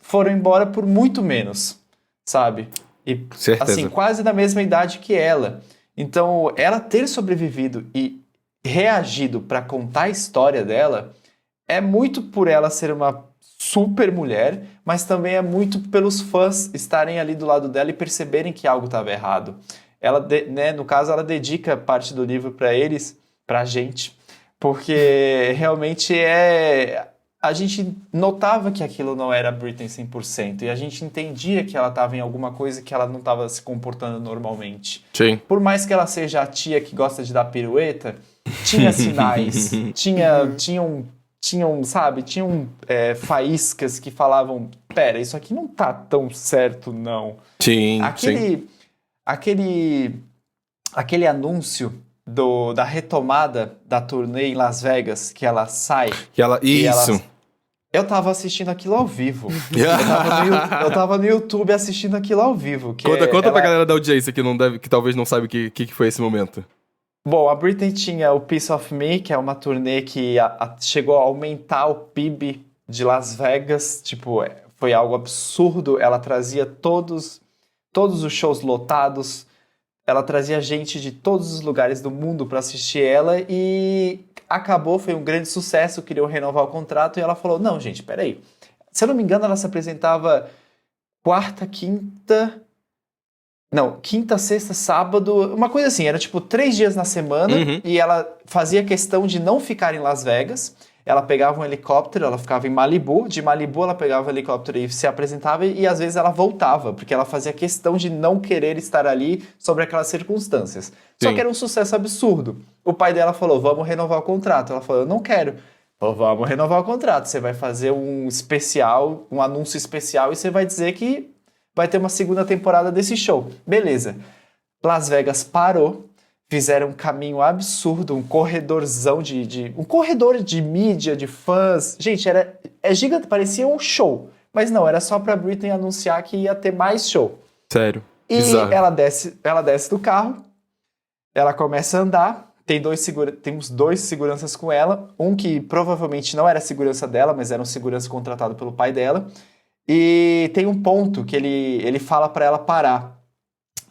Speaker 3: foram embora por muito menos, sabe? E,
Speaker 2: Certeza.
Speaker 3: assim, quase da mesma idade que ela. Então, ela ter sobrevivido e reagido pra contar a história dela é muito por ela ser uma super mulher, mas também é muito pelos fãs estarem ali do lado dela e perceberem que algo estava errado. Ela, né, no caso, ela dedica parte do livro pra eles, pra gente, porque realmente a gente notava que aquilo não era a Britney 100%, e a gente entendia que ela estava em alguma coisa que ela não estava se comportando normalmente.
Speaker 2: Sim.
Speaker 3: Por mais que ela seja a tia que gosta de dar pirueta, tinha sinais, tinham faíscas que falavam, pera, isso aqui não tá tão certo, não.
Speaker 2: Sim,
Speaker 3: Aquele anúncio da retomada da turnê em Las Vegas, que ela sai. Eu tava assistindo aquilo ao vivo. Eu tava no YouTube assistindo aquilo ao vivo.
Speaker 2: Conta pra galera da audiência que talvez não saiba o que foi esse momento.
Speaker 3: Bom, a Britney tinha o Piece of Me, que é uma turnê que chegou a aumentar o PIB de Las Vegas. Tipo, foi algo absurdo. Ela trazia todos os shows lotados. Ela trazia gente de todos os lugares do mundo para assistir ela e acabou, foi um grande sucesso, queriam renovar o contrato e ela falou, não, gente, peraí. Se eu não me engano, ela se apresentava quinta, sexta, sábado, uma coisa assim, era tipo 3 dias na semana e ela fazia questão de não ficar em Las Vegas. Ela pegava um helicóptero, ela ficava em Malibu, de Malibu ela pegava o helicóptero e se apresentava e às vezes ela voltava, porque ela fazia questão de não querer estar ali sobre aquelas circunstâncias. Sim. Só que era um sucesso absurdo. O pai dela falou, vamos renovar o contrato. Ela falou, eu não quero. Falou, vamos renovar o contrato, você vai fazer um anúncio especial e você vai dizer que vai ter uma segunda temporada desse show. Beleza. Las Vegas parou. Fizeram um caminho absurdo, um corredorzão um corredor de mídia, de fãs. Gente, é gigante, parecia um show. Mas não, era só pra Britney anunciar que ia ter mais show.
Speaker 2: Sério.
Speaker 3: E
Speaker 2: bizarro.
Speaker 3: ela desce do carro, ela começa a andar, tem uns 2 seguranças com ela, um que provavelmente não era segurança dela, mas era um segurança contratado pelo pai dela. E tem um ponto que ele fala pra ela parar.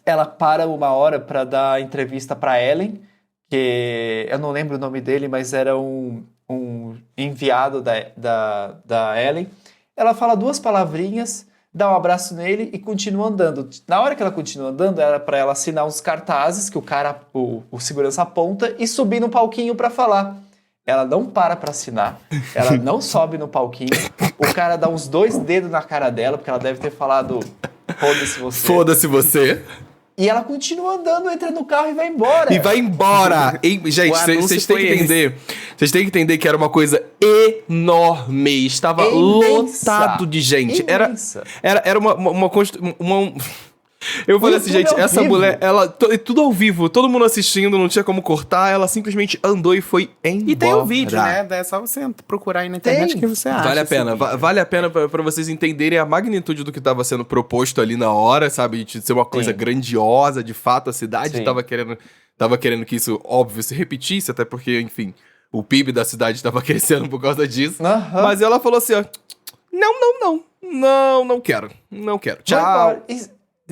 Speaker 3: Ela para uma hora para dar entrevista para Ellen, que eu não lembro o nome dele, mas era um enviado da Ellen. Ela fala 2 palavrinhas, dá um abraço nele e continua andando. Na hora que ela continua andando, era para ela assinar uns cartazes que o segurança aponta e subir no palquinho para falar. Ela não para assinar, ela não sobe no palquinho, o cara dá uns 2 dedos na cara dela, porque ela deve ter falado foda-se você.
Speaker 2: Foda-se você.
Speaker 3: E ela continua andando, entra no carro e vai embora.
Speaker 2: Gente, vocês têm que entender. Vocês têm que entender que era uma coisa enorme. Estava lotado de gente.
Speaker 3: Imensa.
Speaker 2: Era uma Eu falei assim, gente, essa mulher, tudo ao vivo, todo mundo assistindo, não tinha como cortar, ela simplesmente andou e foi embora.
Speaker 1: E tem o vídeo, né? É só você procurar aí na internet que você acha.
Speaker 2: Vale a pena, vale a pena pra vocês entenderem a magnitude do que tava sendo proposto ali na hora, sabe? De ser uma coisa grandiosa, de fato, a cidade tava querendo que isso, óbvio, se repetisse, até porque, enfim, o PIB da cidade tava crescendo por causa disso. Mas ela falou assim, ó, não quero, tchau.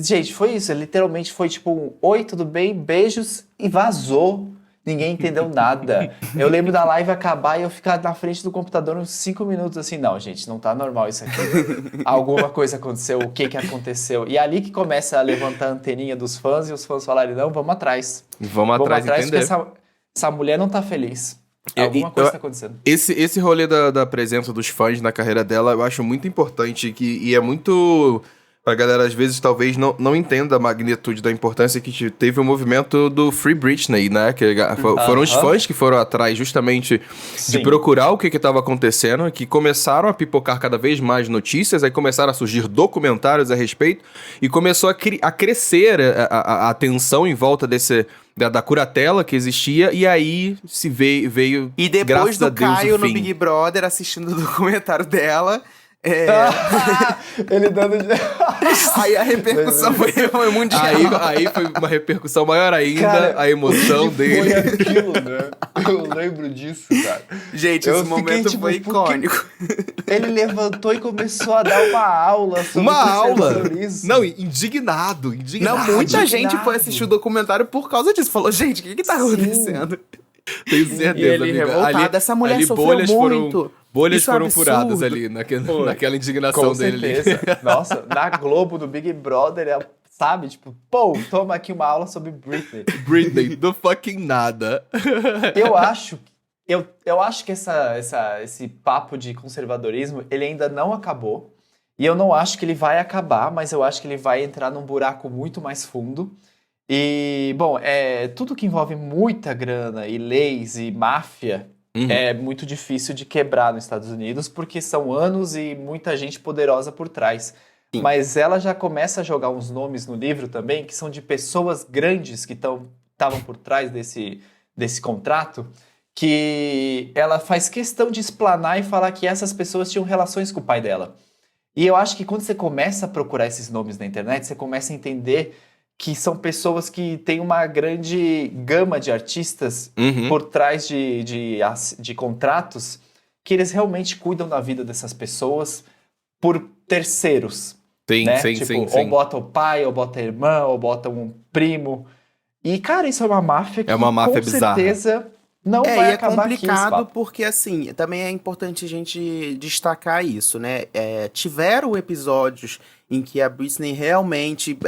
Speaker 3: Gente, foi isso, literalmente foi tipo um oi, tudo bem, beijos e vazou. Ninguém entendeu nada. Eu lembro da live acabar e eu ficar na frente do computador uns 5 minutos assim, não, gente, não tá normal isso aqui. Alguma coisa aconteceu, o que aconteceu? E ali que começa a levantar a anteninha dos fãs e os fãs falarem, não, vamos atrás.
Speaker 2: Vamos atrás entender.
Speaker 3: Porque essa mulher não tá feliz. Alguma coisa tá acontecendo.
Speaker 2: Esse rolê da presença dos fãs na carreira dela, eu acho muito importante e é muito... Pra galera, às vezes, talvez não entenda a magnitude da importância que teve o movimento do Free Britney, né? Que foram os fãs que foram atrás justamente de procurar o que estava acontecendo, que começaram a pipocar cada vez mais notícias, aí começaram a surgir documentários a respeito, e começou a crescer a atenção em volta da curatela que existia, e aí se veio
Speaker 1: e depois do Caio no Big Brother assistindo o documentário dela...
Speaker 3: Ele dando...
Speaker 1: Aí a repercussão foi mundial.
Speaker 2: Aí foi uma repercussão maior ainda, cara, a emoção dele.
Speaker 3: Foi aquilo, né? Eu lembro disso, cara.
Speaker 1: Gente, esse momento foi icônico.
Speaker 3: Ele levantou e começou a dar uma aula sobre conservadorismo.
Speaker 2: Não, indignado.
Speaker 1: Não, muita gente foi assistir o documentário por causa disso. Falou, gente, o que tá acontecendo?
Speaker 2: Tenho
Speaker 1: E
Speaker 2: certeza,
Speaker 1: ele
Speaker 2: amiga.
Speaker 1: revoltado, essa mulher
Speaker 2: ali
Speaker 1: sofreu
Speaker 2: bolhas
Speaker 1: muito.
Speaker 2: bolhas
Speaker 1: Isso é
Speaker 2: foram
Speaker 1: absurdo.
Speaker 2: furadas ali, naquela indignação
Speaker 3: Com
Speaker 2: dele ali.
Speaker 3: certeza. Nossa, na Globo, do Big Brother, sabe? Tipo, pô, toma aqui uma aula sobre Britney.
Speaker 2: Britney, do fucking nada.
Speaker 3: Eu acho que esse papo de conservadorismo, ele ainda não acabou. E eu não acho que ele vai acabar, mas eu acho que ele vai entrar num buraco muito mais fundo. E, bom, tudo que envolve muita grana e leis e máfia é muito difícil de quebrar nos Estados Unidos, porque são anos e muita gente poderosa por trás.
Speaker 1: Sim.
Speaker 3: Mas ela já começa a jogar uns nomes no livro também, que são de pessoas grandes que estavam por trás desse contrato, que ela faz questão de explanar e falar que essas pessoas tinham relações com o pai dela. E eu acho que quando você começa a procurar esses nomes na internet, você começa a entender que são pessoas que têm uma grande gama de artistas por trás de contratos, que eles realmente cuidam da vida dessas pessoas por terceiros.
Speaker 2: Sim,
Speaker 3: né?
Speaker 2: sim,
Speaker 3: Tipo,
Speaker 2: sim,
Speaker 3: ou
Speaker 2: sim.
Speaker 3: bota o pai, ou bota a irmã, ou bota um primo. E, cara, isso é uma máfia que
Speaker 2: É uma máfia
Speaker 3: com
Speaker 2: bizarra.
Speaker 3: certeza não
Speaker 1: E
Speaker 3: vai
Speaker 1: é
Speaker 3: acabar aqui esse
Speaker 1: complicado
Speaker 3: papo.
Speaker 1: porque, assim, também é importante a gente destacar isso, né? Tiveram episódios em que a Britney realmente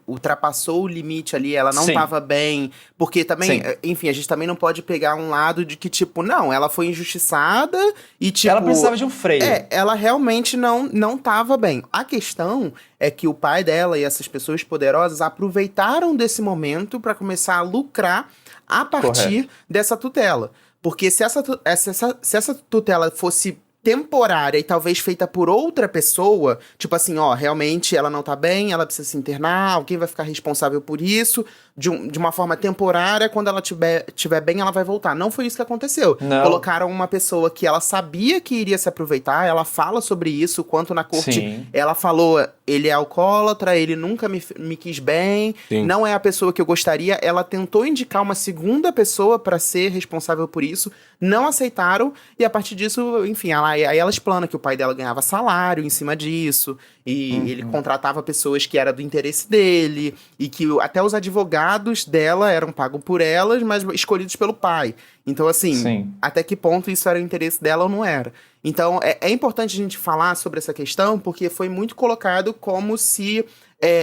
Speaker 1: ultrapassou o limite ali, ela não
Speaker 3: Sim.
Speaker 1: tava bem, porque também,
Speaker 3: Sim.
Speaker 1: enfim, a gente também não pode pegar um lado de que, tipo, não, ela foi injustiçada e, tipo...
Speaker 3: Ela precisava de um freio.
Speaker 1: Ela realmente não tava bem. A questão é que o pai dela e essas pessoas poderosas aproveitaram desse momento para começar a lucrar a partir dessa tutela. Porque se essa tutela fosse temporária e talvez feita por outra pessoa, tipo assim, ó, realmente ela não tá bem, ela precisa se internar, alguém vai ficar responsável por isso, de uma forma temporária, quando ela tiver bem, ela vai voltar. Não foi isso que aconteceu.
Speaker 3: Não.
Speaker 1: Colocaram uma pessoa que ela sabia que iria se aproveitar, ela fala sobre isso, quanto na corte
Speaker 3: Sim.
Speaker 1: ela falou, ele é alcoólatra, ele nunca me quis bem,
Speaker 2: Sim.
Speaker 1: não é a pessoa que eu gostaria. Ela tentou indicar uma segunda pessoa pra ser responsável por isso, não aceitaram, e a partir disso, enfim, aí ela explana que o pai dela ganhava salário em cima disso, e ele contratava pessoas que era do interesse dele, e que até os advogados dela eram pagos por elas, mas escolhidos pelo pai. Então, assim,
Speaker 3: Sim.
Speaker 1: até que ponto isso era o interesse dela ou não era? Então, é importante a gente falar sobre essa questão, porque foi muito colocado como se...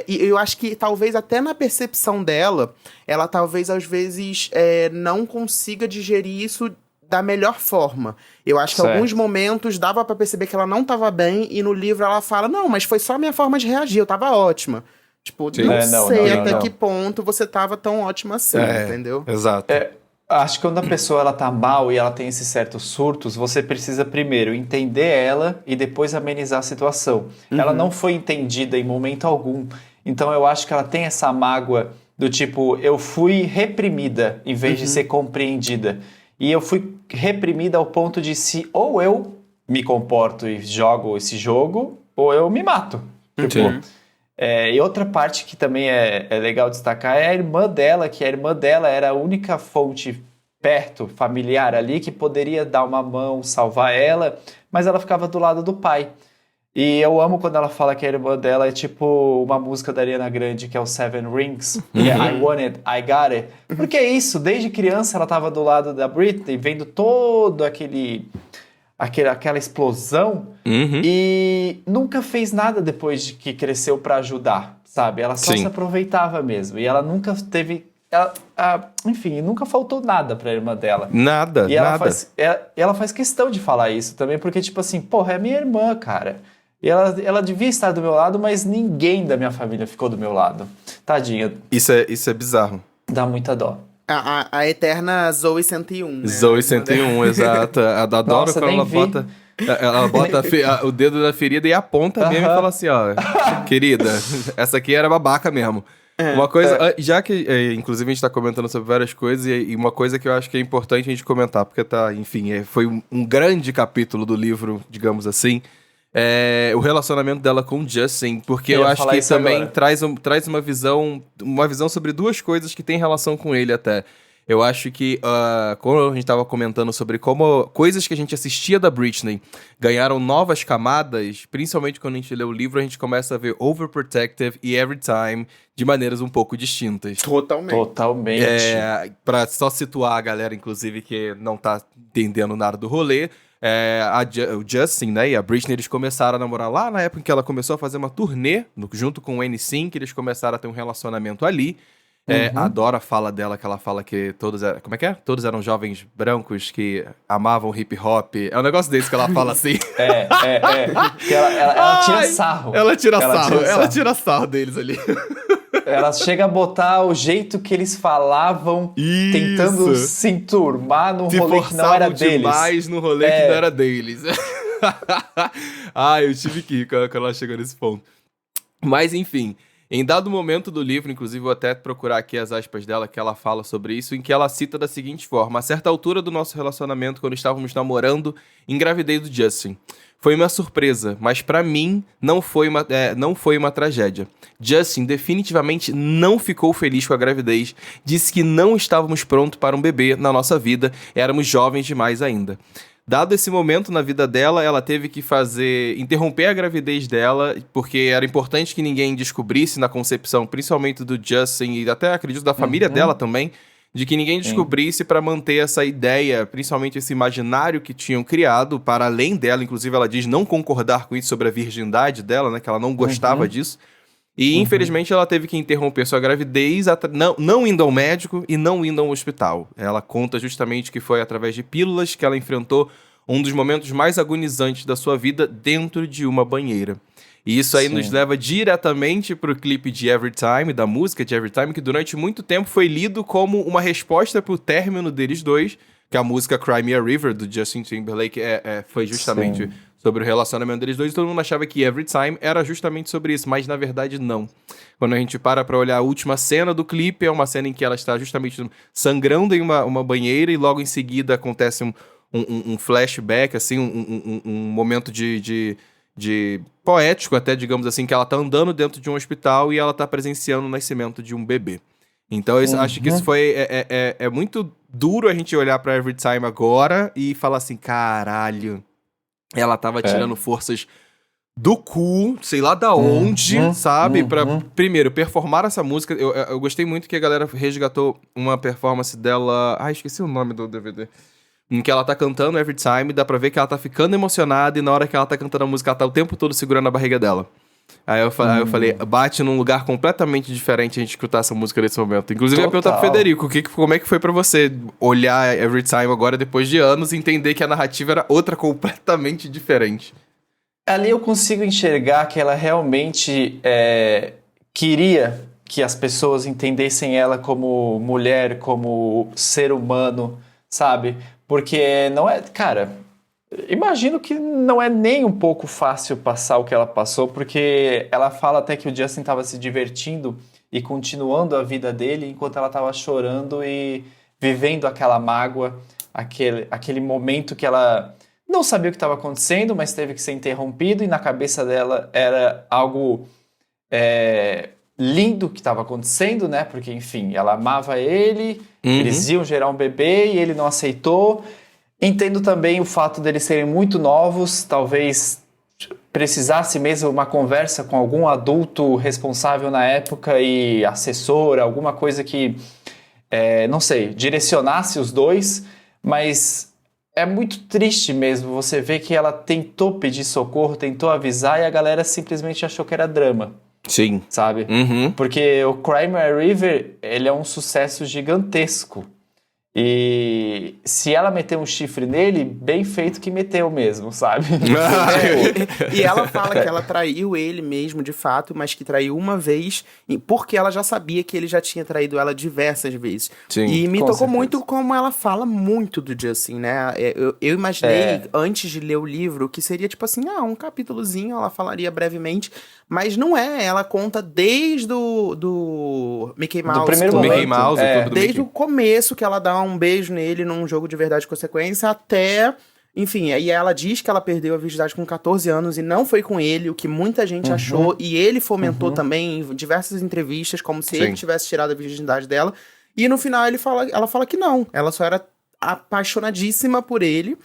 Speaker 1: e eu acho que talvez até na percepção dela, ela talvez às vezes não consiga digerir isso da melhor forma. Eu acho que em
Speaker 3: Certo.
Speaker 1: alguns momentos dava pra perceber que ela não tava bem, e no livro ela fala, não, mas foi só a minha forma de reagir, eu tava ótima. Tipo,
Speaker 2: Sim.
Speaker 1: não sei até
Speaker 3: não.
Speaker 1: que ponto você tava tão ótima assim, entendeu?
Speaker 2: Exato.
Speaker 3: Acho que quando a pessoa ela tá mal e ela tem esses certos surtos, você precisa primeiro entender ela e depois amenizar a situação. Ela não foi entendida em momento algum. Então eu acho que ela tem essa mágoa do tipo, eu fui reprimida em vez de ser compreendida. E eu fui reprimida ao ponto de se ou eu me comporto e jogo esse jogo, ou eu me mato. Tipo,
Speaker 2: Sim.
Speaker 3: e outra parte que também é legal destacar é a irmã dela, que a irmã dela era a única fonte perto, familiar ali, que poderia dar uma mão, salvar ela, mas ela ficava do lado do pai. E eu amo quando ela fala que a irmã dela é tipo uma música da Ariana Grande, que é o Seven Rings, que é I Want It, I Got It. Porque é isso, desde criança ela tava do lado da Britney, vendo todo aquela explosão, e nunca fez nada depois de que cresceu pra ajudar, sabe? Ela só
Speaker 2: Sim.
Speaker 3: se aproveitava mesmo. E ela nunca teve... enfim, nunca faltou nada pra irmã dela.
Speaker 2: Nada,
Speaker 3: E ela
Speaker 2: nada.
Speaker 3: ela faz questão de falar isso também, porque, tipo assim, porra, é minha irmã, cara. E ela devia estar do meu lado, mas ninguém da minha família ficou do meu lado. Tadinha,
Speaker 2: Isso é bizarro.
Speaker 3: dá muita dó.
Speaker 1: A eterna Zoe 101, né?
Speaker 2: Zoe 101, exato. Adoro
Speaker 3: Nossa,
Speaker 2: quando
Speaker 3: nem
Speaker 2: ela
Speaker 3: vi.
Speaker 2: bota... Ela bota o dedo na ferida e aponta mesmo e fala assim, ó... Querida, essa aqui era babaca mesmo. Uma coisa... Já que, inclusive, a gente tá comentando sobre várias coisas, e uma coisa que eu acho que é importante a gente comentar, porque enfim, foi um grande capítulo do livro, digamos assim, o relacionamento dela com o Justin, porque
Speaker 3: Eu
Speaker 2: eu
Speaker 3: ia
Speaker 2: acho
Speaker 3: falar
Speaker 2: que
Speaker 3: isso
Speaker 2: também
Speaker 3: agora.
Speaker 2: traz uma visão sobre duas coisas que têm relação com ele até. Eu acho que, como a gente tava comentando sobre como coisas que a gente assistia da Britney ganharam novas camadas, principalmente quando a gente lê o livro, a gente começa a ver Overprotective e Everytime de maneiras um pouco distintas.
Speaker 3: Totalmente.
Speaker 2: Pra só situar a galera, inclusive, que não tá entendendo nada do rolê, o Justin, né, e a Britney, eles começaram a namorar lá na época em que ela começou a fazer uma turnê, junto com o NSYNC, eles começaram a ter um relacionamento ali. Adoro a fala dela, que ela fala que todos eram... Como é que é? Todos eram jovens brancos que amavam hip hop. É um negócio desse que ela fala assim.
Speaker 3: Que ela tira sarro.
Speaker 2: Ela tira sarro deles ali.
Speaker 3: Ela chega a botar o jeito que eles falavam, tentando se enturmar num rolê que não era deles.
Speaker 2: Demais no rolê que não era deles. Eu tive que ir quando ela chegou nesse ponto. Mas, enfim... Em dado momento do livro, inclusive vou até procurar aqui as aspas dela, que ela fala sobre isso, em que ela cita da seguinte forma: a certa altura do nosso relacionamento, quando estávamos namorando, engravidei do Justin. Foi uma surpresa, mas pra mim não foi uma tragédia. Justin definitivamente não ficou feliz com a gravidez, disse que não estávamos prontos para um bebê na nossa vida, éramos jovens demais ainda. Dado esse momento na vida dela, ela teve que interromper a gravidez dela, porque era importante que ninguém descobrisse na concepção, principalmente do Justin e até acredito da família dela também, de que ninguém descobrisse para manter essa ideia, principalmente esse imaginário que tinham criado, para além dela, inclusive ela diz não concordar com isso sobre a virgindade dela, né, que ela não gostava disso. E, infelizmente, ela teve que interromper sua gravidez, não indo ao médico e não indo ao hospital. Ela conta justamente que foi através de pílulas que ela enfrentou um dos momentos mais agonizantes da sua vida dentro de uma banheira. E isso aí nos leva diretamente pro clipe de Everytime, da música de Everytime, que durante muito tempo foi lido como uma resposta pro término deles dois, que a música Cry Me a River, do Justin Timberlake, foi justamente... sobre o relacionamento deles dois, todo mundo achava que Everytime era justamente sobre isso, mas na verdade não. Quando a gente para pra olhar a última cena do clipe, é uma cena em que ela está justamente sangrando em uma banheira e logo em seguida acontece um flashback, assim, um momento de poético até, digamos assim, que ela tá andando dentro de um hospital e ela tá presenciando o nascimento de um bebê. Então eu acho que isso foi muito duro a gente olhar pra Everytime agora e falar assim, caralho... Ela tava tirando forças do cu, sei lá da onde, sabe? Pra, primeiro, performar essa música. Eu gostei muito que a galera resgatou uma performance dela... esqueci o nome do DVD. Em que ela tá cantando Everytime, dá pra ver que ela tá ficando emocionada e na hora que ela tá cantando a música, ela tá o tempo todo segurando a barriga dela. Aí eu falei, bate num lugar completamente diferente a gente escutar essa música nesse momento. Inclusive, eu ia perguntar pro Federico, como é que foi pra você olhar Everytime agora, depois de anos, e entender que a narrativa era outra completamente diferente?
Speaker 3: Ali eu consigo enxergar que ela realmente queria que as pessoas entendessem ela como mulher, como ser humano, sabe? Porque não é... Cara... Imagino que não é nem um pouco fácil passar o que ela passou, porque ela fala até que o Justin estava se divertindo e continuando a vida dele enquanto ela estava chorando e vivendo aquela mágoa, aquele momento que ela não sabia o que estava acontecendo, mas teve que ser interrompido e na cabeça dela era algo lindo que estava acontecendo, né? Porque, enfim, ela amava ele, eles iam gerar um bebê e ele não aceitou. Entendo também o fato deles serem muito novos, talvez precisasse mesmo uma conversa com algum adulto responsável na época e assessora, alguma coisa que, não sei, direcionasse os dois, mas é muito triste mesmo você ver que ela tentou pedir socorro, tentou avisar e a galera simplesmente achou que era drama.
Speaker 2: Sim.
Speaker 3: Sabe? Porque o Cry Me a River, ele é um sucesso gigantesco. E se ela meter um chifre nele, bem feito que meteu mesmo, sabe?
Speaker 1: E ela fala que ela traiu ele mesmo, de fato, mas que traiu uma vez, porque ela já sabia que ele já tinha traído ela diversas vezes.
Speaker 2: Sim,
Speaker 1: e me tocou
Speaker 3: certeza.
Speaker 1: muito como ela fala muito do Justin, né? Eu imaginei, antes de ler o livro, que seria tipo assim, um capítulozinho, ela falaria brevemente, mas não é, ela conta desde do Mickey Mouse.
Speaker 3: Do primeiro momento.
Speaker 2: Mickey Mouse, tudo do
Speaker 1: desde
Speaker 2: Mickey.
Speaker 1: o começo que ela dá um beijo nele num jogo de verdade e consequência, até... Enfim, aí ela diz que ela perdeu a virgindade com 14 anos e não foi com ele, o que muita gente achou, e ele fomentou também em diversas entrevistas, como se ele tivesse tirado a virgindade dela. E no final ela fala que não, ela só era apaixonadíssima por ele.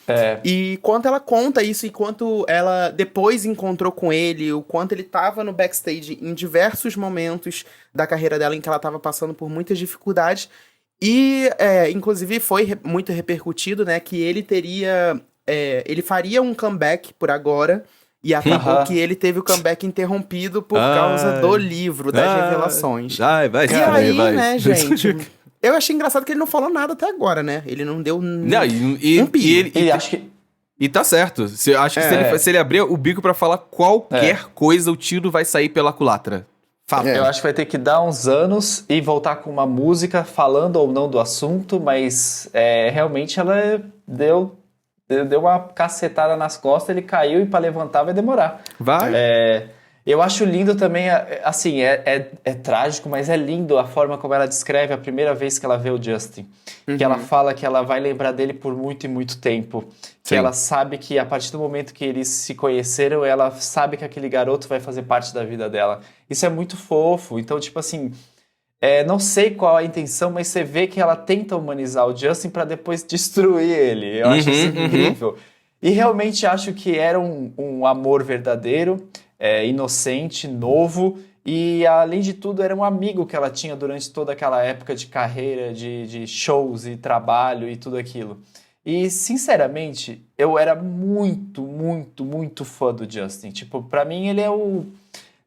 Speaker 1: E quanto ela conta isso e quanto ela depois encontrou com ele, o quanto ele tava no backstage em diversos momentos da carreira dela em que ela tava passando por muitas dificuldades. E, inclusive, foi muito repercutido, né, que ele teria... ele faria um comeback por agora, e acabou que ele teve o comeback interrompido por causa do livro, das revelações.
Speaker 2: Vai.
Speaker 1: Gente... Eu achei engraçado que ele não falou nada até agora, né? Ele não deu
Speaker 2: um pico.
Speaker 3: E acho que...
Speaker 2: E tá certo. Acho que se ele abrir o bico pra falar qualquer coisa, o tiro vai sair pela culatra.
Speaker 3: Eu acho que vai ter que dar uns anos e voltar com uma música falando ou não do assunto, mas realmente ela deu uma cacetada nas costas, ele caiu e pra levantar vai demorar.
Speaker 2: Vai.
Speaker 3: Eu acho lindo também, assim, é trágico, mas é lindo a forma como ela descreve a primeira vez que ela vê o Justin. Que ela fala que ela vai lembrar dele por muito e muito tempo. Que ela sabe que a partir do momento que eles se conheceram, ela sabe que aquele garoto vai fazer parte da vida dela. Isso é muito fofo. Então, tipo assim, não sei qual a intenção, mas você vê que ela tenta humanizar o Justin pra depois destruir ele. Eu acho isso incrível. E realmente acho que era um amor verdadeiro, inocente, novo, e além de tudo era um amigo que ela tinha durante toda aquela época de carreira, de shows e trabalho e tudo aquilo. E sinceramente, eu era muito, muito, muito fã do Justin. Tipo, pra mim ele é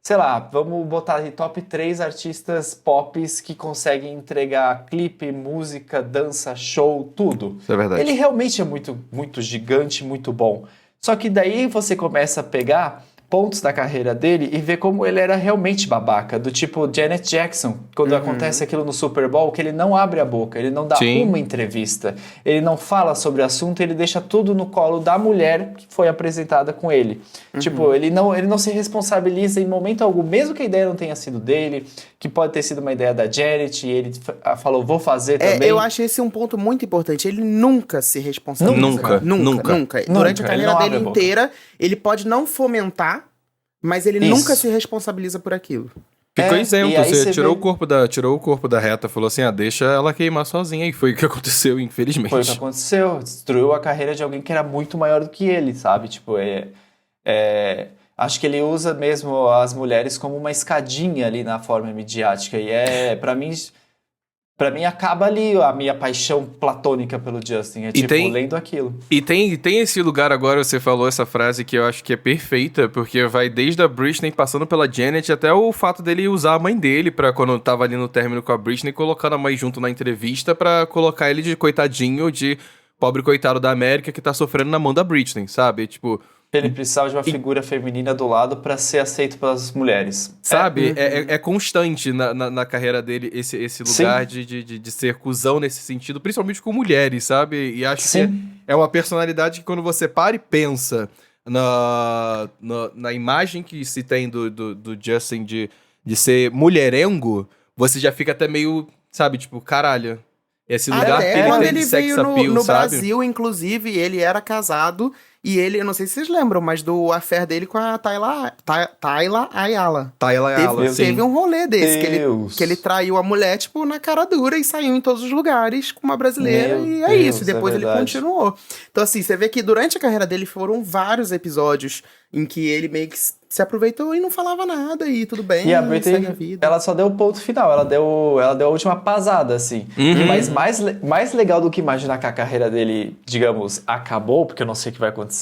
Speaker 3: sei lá, vamos botar aí top 3 artistas pop que conseguem entregar clipe, música, dança, show, tudo.
Speaker 2: Isso é verdade.
Speaker 3: Ele realmente é muito, muito gigante, muito bom. Só que daí você começa a pegar pontos da carreira dele e ver como ele era realmente babaca, do tipo Janet Jackson, quando acontece aquilo no Super Bowl, que ele não abre a boca, ele não dá uma entrevista, ele não fala sobre o assunto, ele deixa tudo no colo da mulher que foi apresentada com ele. Tipo, ele não se responsabiliza em momento algum, mesmo que a ideia não tenha sido dele, que pode ter sido uma ideia da Janet, e ele falou, vou fazer também.
Speaker 1: Eu acho esse um ponto muito importante, ele nunca se responsabiliza. Nunca. Durante a carreira dele inteira, ele pode não fomentar, mas ele nunca se responsabiliza por aquilo.
Speaker 2: Ficou exemplo, você tirou o corpo da reta, falou assim, deixa ela queimar sozinha, e foi o que aconteceu, infelizmente.
Speaker 3: Foi o que aconteceu, destruiu a carreira de alguém que era muito maior do que ele, sabe? Tipo, acho que ele usa mesmo as mulheres como uma escadinha ali na forma midiática, e pra mim acaba ali a minha paixão platônica pelo Justin, lendo aquilo.
Speaker 2: E tem esse lugar agora, você falou essa frase que eu acho que é perfeita, porque vai desde a Britney, passando pela Janet, até o fato dele usar a mãe dele pra quando tava ali no término com a Britney, colocando a mãe junto na entrevista pra colocar ele de coitadinho, de pobre coitado da América que tá sofrendo na mão da Britney, sabe? Tipo...
Speaker 3: Ele precisava de uma figura feminina do lado pra ser aceito pelas mulheres.
Speaker 2: Sabe? É constante na carreira dele esse lugar de ser cuzão nesse sentido, principalmente com mulheres, sabe? E acho que é uma personalidade que quando você para e pensa na imagem que se tem do Justin de ser mulherengo, você já fica até meio, sabe? Tipo, caralho. Esse lugar que ele tem de sex appeal,
Speaker 1: no
Speaker 2: sabe?
Speaker 1: Brasil, inclusive, ele era casado e ele, eu não sei se vocês lembram, mas do affair dele com a Tayla Ayala. Teve um rolê desse, que ele traiu a mulher, tipo, na cara dura e saiu em todos os lugares com uma brasileira isso. Depois ele continuou. Então, assim, você vê que durante a carreira dele foram vários episódios em que ele meio que se aproveitou e não falava nada e tudo bem,
Speaker 3: e a Britney, ela só deu o ponto final, ela deu a última pasada, assim. Mas mais legal do que imaginar que a carreira dele, digamos, acabou, porque eu não sei o que vai acontecer,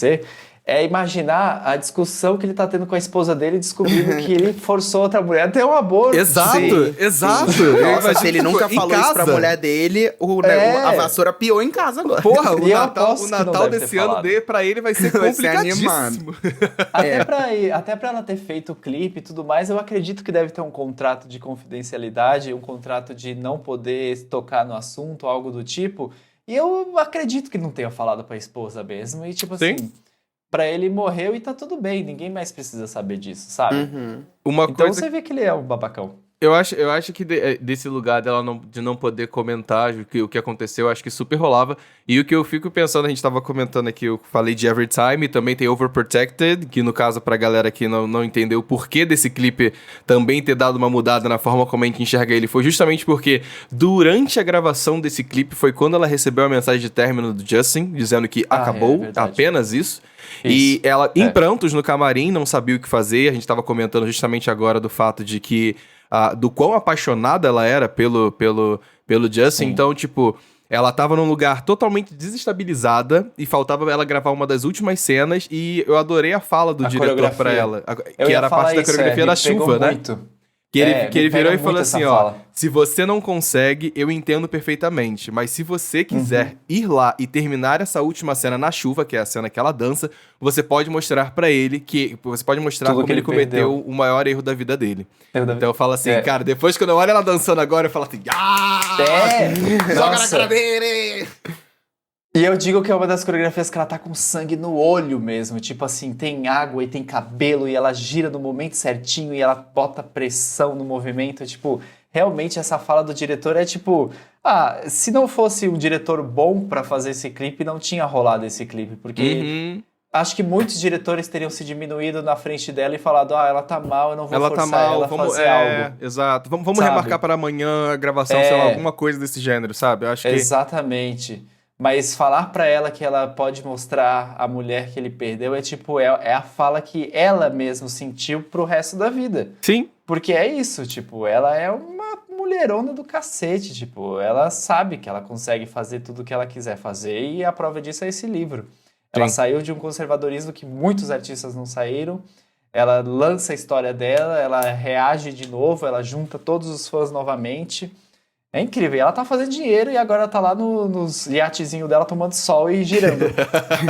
Speaker 3: é imaginar a discussão que ele tá tendo com a esposa dele, descobrindo que ele forçou outra mulher a ter um aborto.
Speaker 2: Exato.
Speaker 1: Nossa, se ele nunca falou isso pra mulher dele, a vassoura piou em casa agora.
Speaker 2: Porra, o Natal desse ano pra ele vai ser complicadíssimo.
Speaker 3: Até pra ela ter feito o clipe e tudo mais, eu acredito que deve ter um contrato de confidencialidade, um contrato de não poder tocar no assunto, algo do tipo. E eu acredito que não tenha falado pra esposa mesmo. E tipo assim... Pra ele morreu e tá tudo bem, ninguém mais precisa saber disso, sabe?
Speaker 2: Então
Speaker 3: você vê que ele é um babacão.
Speaker 2: Eu acho que desse lugar dela de não poder comentar o que aconteceu, eu acho que super rolava. E o que eu fico pensando, a gente tava comentando aqui, eu falei de Everytime, e também tem Overprotected, que no caso, pra galera que não entendeu o porquê desse clipe também ter dado uma mudada na forma como a gente enxerga ele, foi justamente porque durante a gravação desse clipe foi quando ela recebeu a mensagem de término do Justin, dizendo que acabou,
Speaker 3: verdade.
Speaker 2: apenas isso. E ela, em prantos no camarim, não sabia o que fazer. A gente tava comentando justamente agora do fato de que do quão apaixonada ela era pelo Justin.
Speaker 3: Sim.
Speaker 2: Então, tipo, ela tava num lugar totalmente desestabilizada e faltava ela gravar uma das últimas cenas. E eu adorei a fala do diretor pra ela, que era a parte da coreografia da chuva, né?
Speaker 3: Muito.
Speaker 2: Que ele virou e falou assim, ó,
Speaker 3: fala.
Speaker 2: se você não consegue, eu entendo perfeitamente, mas se você quiser ir lá e terminar essa última cena na chuva, que é a cena que ela dança, você pode mostrar pra ele você pode mostrar
Speaker 3: Tudo
Speaker 2: como
Speaker 3: que
Speaker 2: ele
Speaker 3: ele
Speaker 2: cometeu
Speaker 3: perdeu.
Speaker 2: o maior erro da vida dele.
Speaker 3: Erro da
Speaker 2: Então eu falo assim, cara, depois quando eu olho ela dançando agora, eu falo assim, joga na
Speaker 3: Nossa.
Speaker 2: cara dele!
Speaker 3: E eu digo que é uma das coreografias que ela tá com sangue no olho mesmo. Tipo assim, tem água e tem cabelo e ela gira no momento certinho e ela bota pressão no movimento. Tipo, realmente essa fala do diretor é tipo... se não fosse um diretor bom pra fazer esse clipe, não tinha rolado esse clipe. Porque acho que muitos diretores teriam se diminuído na frente dela e falado, ela tá mal, eu não vou forçar ela a fazer algo.
Speaker 2: Exato. Vamos
Speaker 3: Sabe?
Speaker 2: remarcar para amanhã a gravação, sei lá, alguma coisa desse gênero, sabe? Eu acho que...
Speaker 3: Exatamente. Mas falar pra ela que ela pode mostrar a mulher que ele perdeu é tipo, é a fala que ela mesma sentiu pro resto da vida.
Speaker 2: Sim.
Speaker 3: Porque é isso, tipo, ela é uma mulherona do cacete, tipo, ela sabe que ela consegue fazer tudo o que ela quiser fazer e a prova disso é esse livro. Ela saiu de um conservadorismo que muitos artistas não saíram, ela lança a história dela, ela reage de novo, ela junta todos os fãs novamente. É incrível, e ela tá fazendo dinheiro e agora tá lá nos iatezinhos dela tomando sol e girando.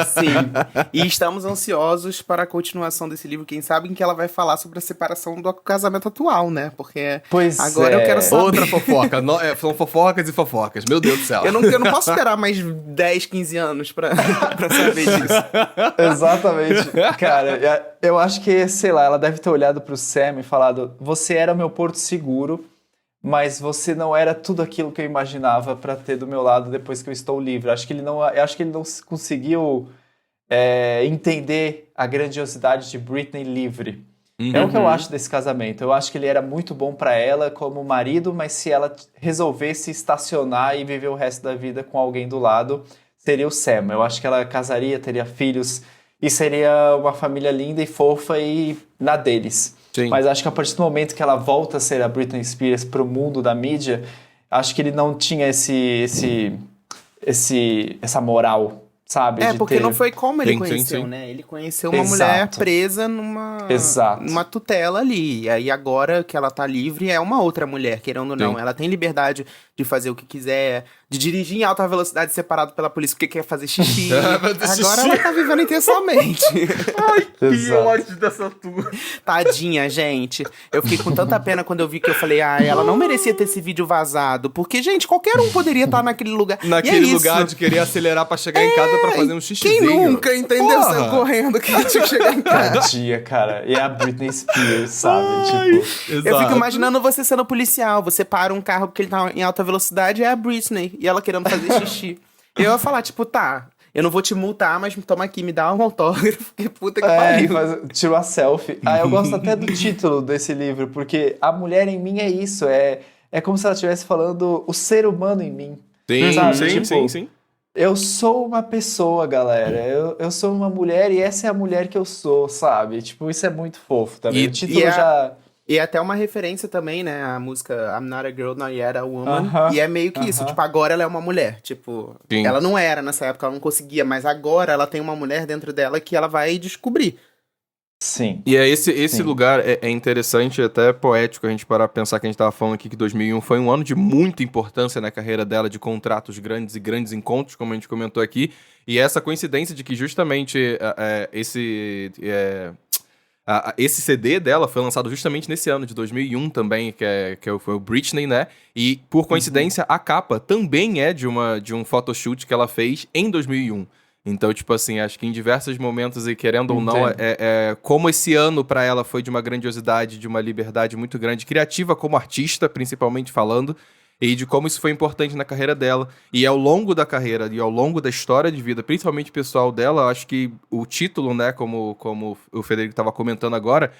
Speaker 1: Sim. E estamos ansiosos para a continuação desse livro. Quem sabe em que ela vai falar sobre a separação do casamento atual, né? Porque agora eu quero saber.
Speaker 2: Outra fofoca. São fofocas e fofocas. Meu Deus do céu.
Speaker 1: Eu não posso esperar mais 10, 15 anos pra saber disso.
Speaker 3: Exatamente. Cara, eu acho que, sei lá, ela deve ter olhado pro Sam e falado: você era o meu porto seguro, mas você não era tudo aquilo que eu imaginava pra ter do meu lado depois que eu estou livre. Eu acho que ele não conseguiu entender a grandiosidade de Britney livre. É o que eu acho desse casamento. Eu acho que ele era muito bom pra ela como marido, mas se ela resolvesse estacionar e viver o resto da vida com alguém do lado, seria o Sam. Eu acho que ela casaria, teria filhos e seria uma família linda e fofa e na deles.
Speaker 2: Sim.
Speaker 3: Mas acho que a partir do momento que ela volta a ser a Britney Spears pro mundo da mídia, acho que ele não tinha essa moral, sabe?
Speaker 1: Porque não foi como ele
Speaker 2: Sim,
Speaker 1: conheceu,
Speaker 2: sim.
Speaker 1: né? Ele conheceu uma
Speaker 3: Exato.
Speaker 1: mulher presa numa tutela ali. E aí agora que ela tá livre, é uma outra mulher, querendo ou não.
Speaker 2: Sim.
Speaker 1: Ela tem liberdade de fazer o que quiser, de dirigir em alta velocidade separado pela polícia porque quer fazer xixi. Agora ela tá vivendo intensamente.
Speaker 2: Ai, que
Speaker 3: Exato.
Speaker 2: ódio dessa turma.
Speaker 1: Tadinha, gente. Eu fiquei com tanta pena quando eu vi que eu falei, ela não merecia ter esse vídeo vazado. Porque, gente, qualquer um poderia estar naquele lugar.
Speaker 2: Naquele
Speaker 1: E é
Speaker 2: lugar
Speaker 1: isso.
Speaker 2: de querer acelerar pra chegar em casa pra fazer um xixizinho.
Speaker 1: Quem nunca, entendeu?
Speaker 2: Porra.
Speaker 1: Saiu correndo que tinha que chegar em casa.
Speaker 3: Tadinha, cara. E a Britney Spears, sabe? Tipo,
Speaker 1: Eu fico imaginando você sendo policial. Você para um carro porque ele tá em alta velocidade, é a Britney. E ela querendo fazer xixi. Eu ia falar, tipo, eu não vou te multar, mas toma aqui, me dá um autógrafo. Que puta que pariu.
Speaker 3: tirou a selfie. Eu gosto até do título desse livro, porque a mulher em mim é isso. É como se ela estivesse falando o ser humano em mim.
Speaker 2: Sim,
Speaker 3: Sabe?
Speaker 2: sim,
Speaker 3: Tipo,
Speaker 2: sim, sim.
Speaker 3: Eu sou uma pessoa, galera. Eu sou uma mulher e essa é a mulher que eu sou, sabe? Tipo, isso é muito fofo também. O título já...
Speaker 1: E é até uma referência também, né? A música I'm Not a Girl, Not Yet a Woman.
Speaker 3: Uh-huh,
Speaker 1: E é meio que isso. Tipo, agora ela é uma mulher. Tipo,
Speaker 2: Sim.
Speaker 1: ela não era nessa época, ela não conseguia. Mas agora ela tem uma mulher dentro dela que ela vai descobrir.
Speaker 3: Sim.
Speaker 2: E esse
Speaker 3: Sim.
Speaker 2: lugar é interessante, até poético a gente parar pra pensar que a gente tava falando aqui que 2001 foi um ano de muita importância na carreira dela, de contratos grandes e grandes encontros, como a gente comentou aqui. E essa coincidência de que justamente esse CD dela foi lançado justamente nesse ano de 2001 também, foi o Britney, né? E, por coincidência, a capa também é de um photoshoot que ela fez em 2001. Então, tipo assim, acho que em diversos momentos, e querendo ou não,
Speaker 3: Entendo.
Speaker 2: como esse ano pra ela foi de uma grandiosidade, de uma liberdade muito grande, criativa como artista, principalmente falando, e de como isso foi importante na carreira dela. E ao longo da carreira e ao longo da história de vida, principalmente pessoal dela, eu acho que o título, né, como o Federico estava comentando agora,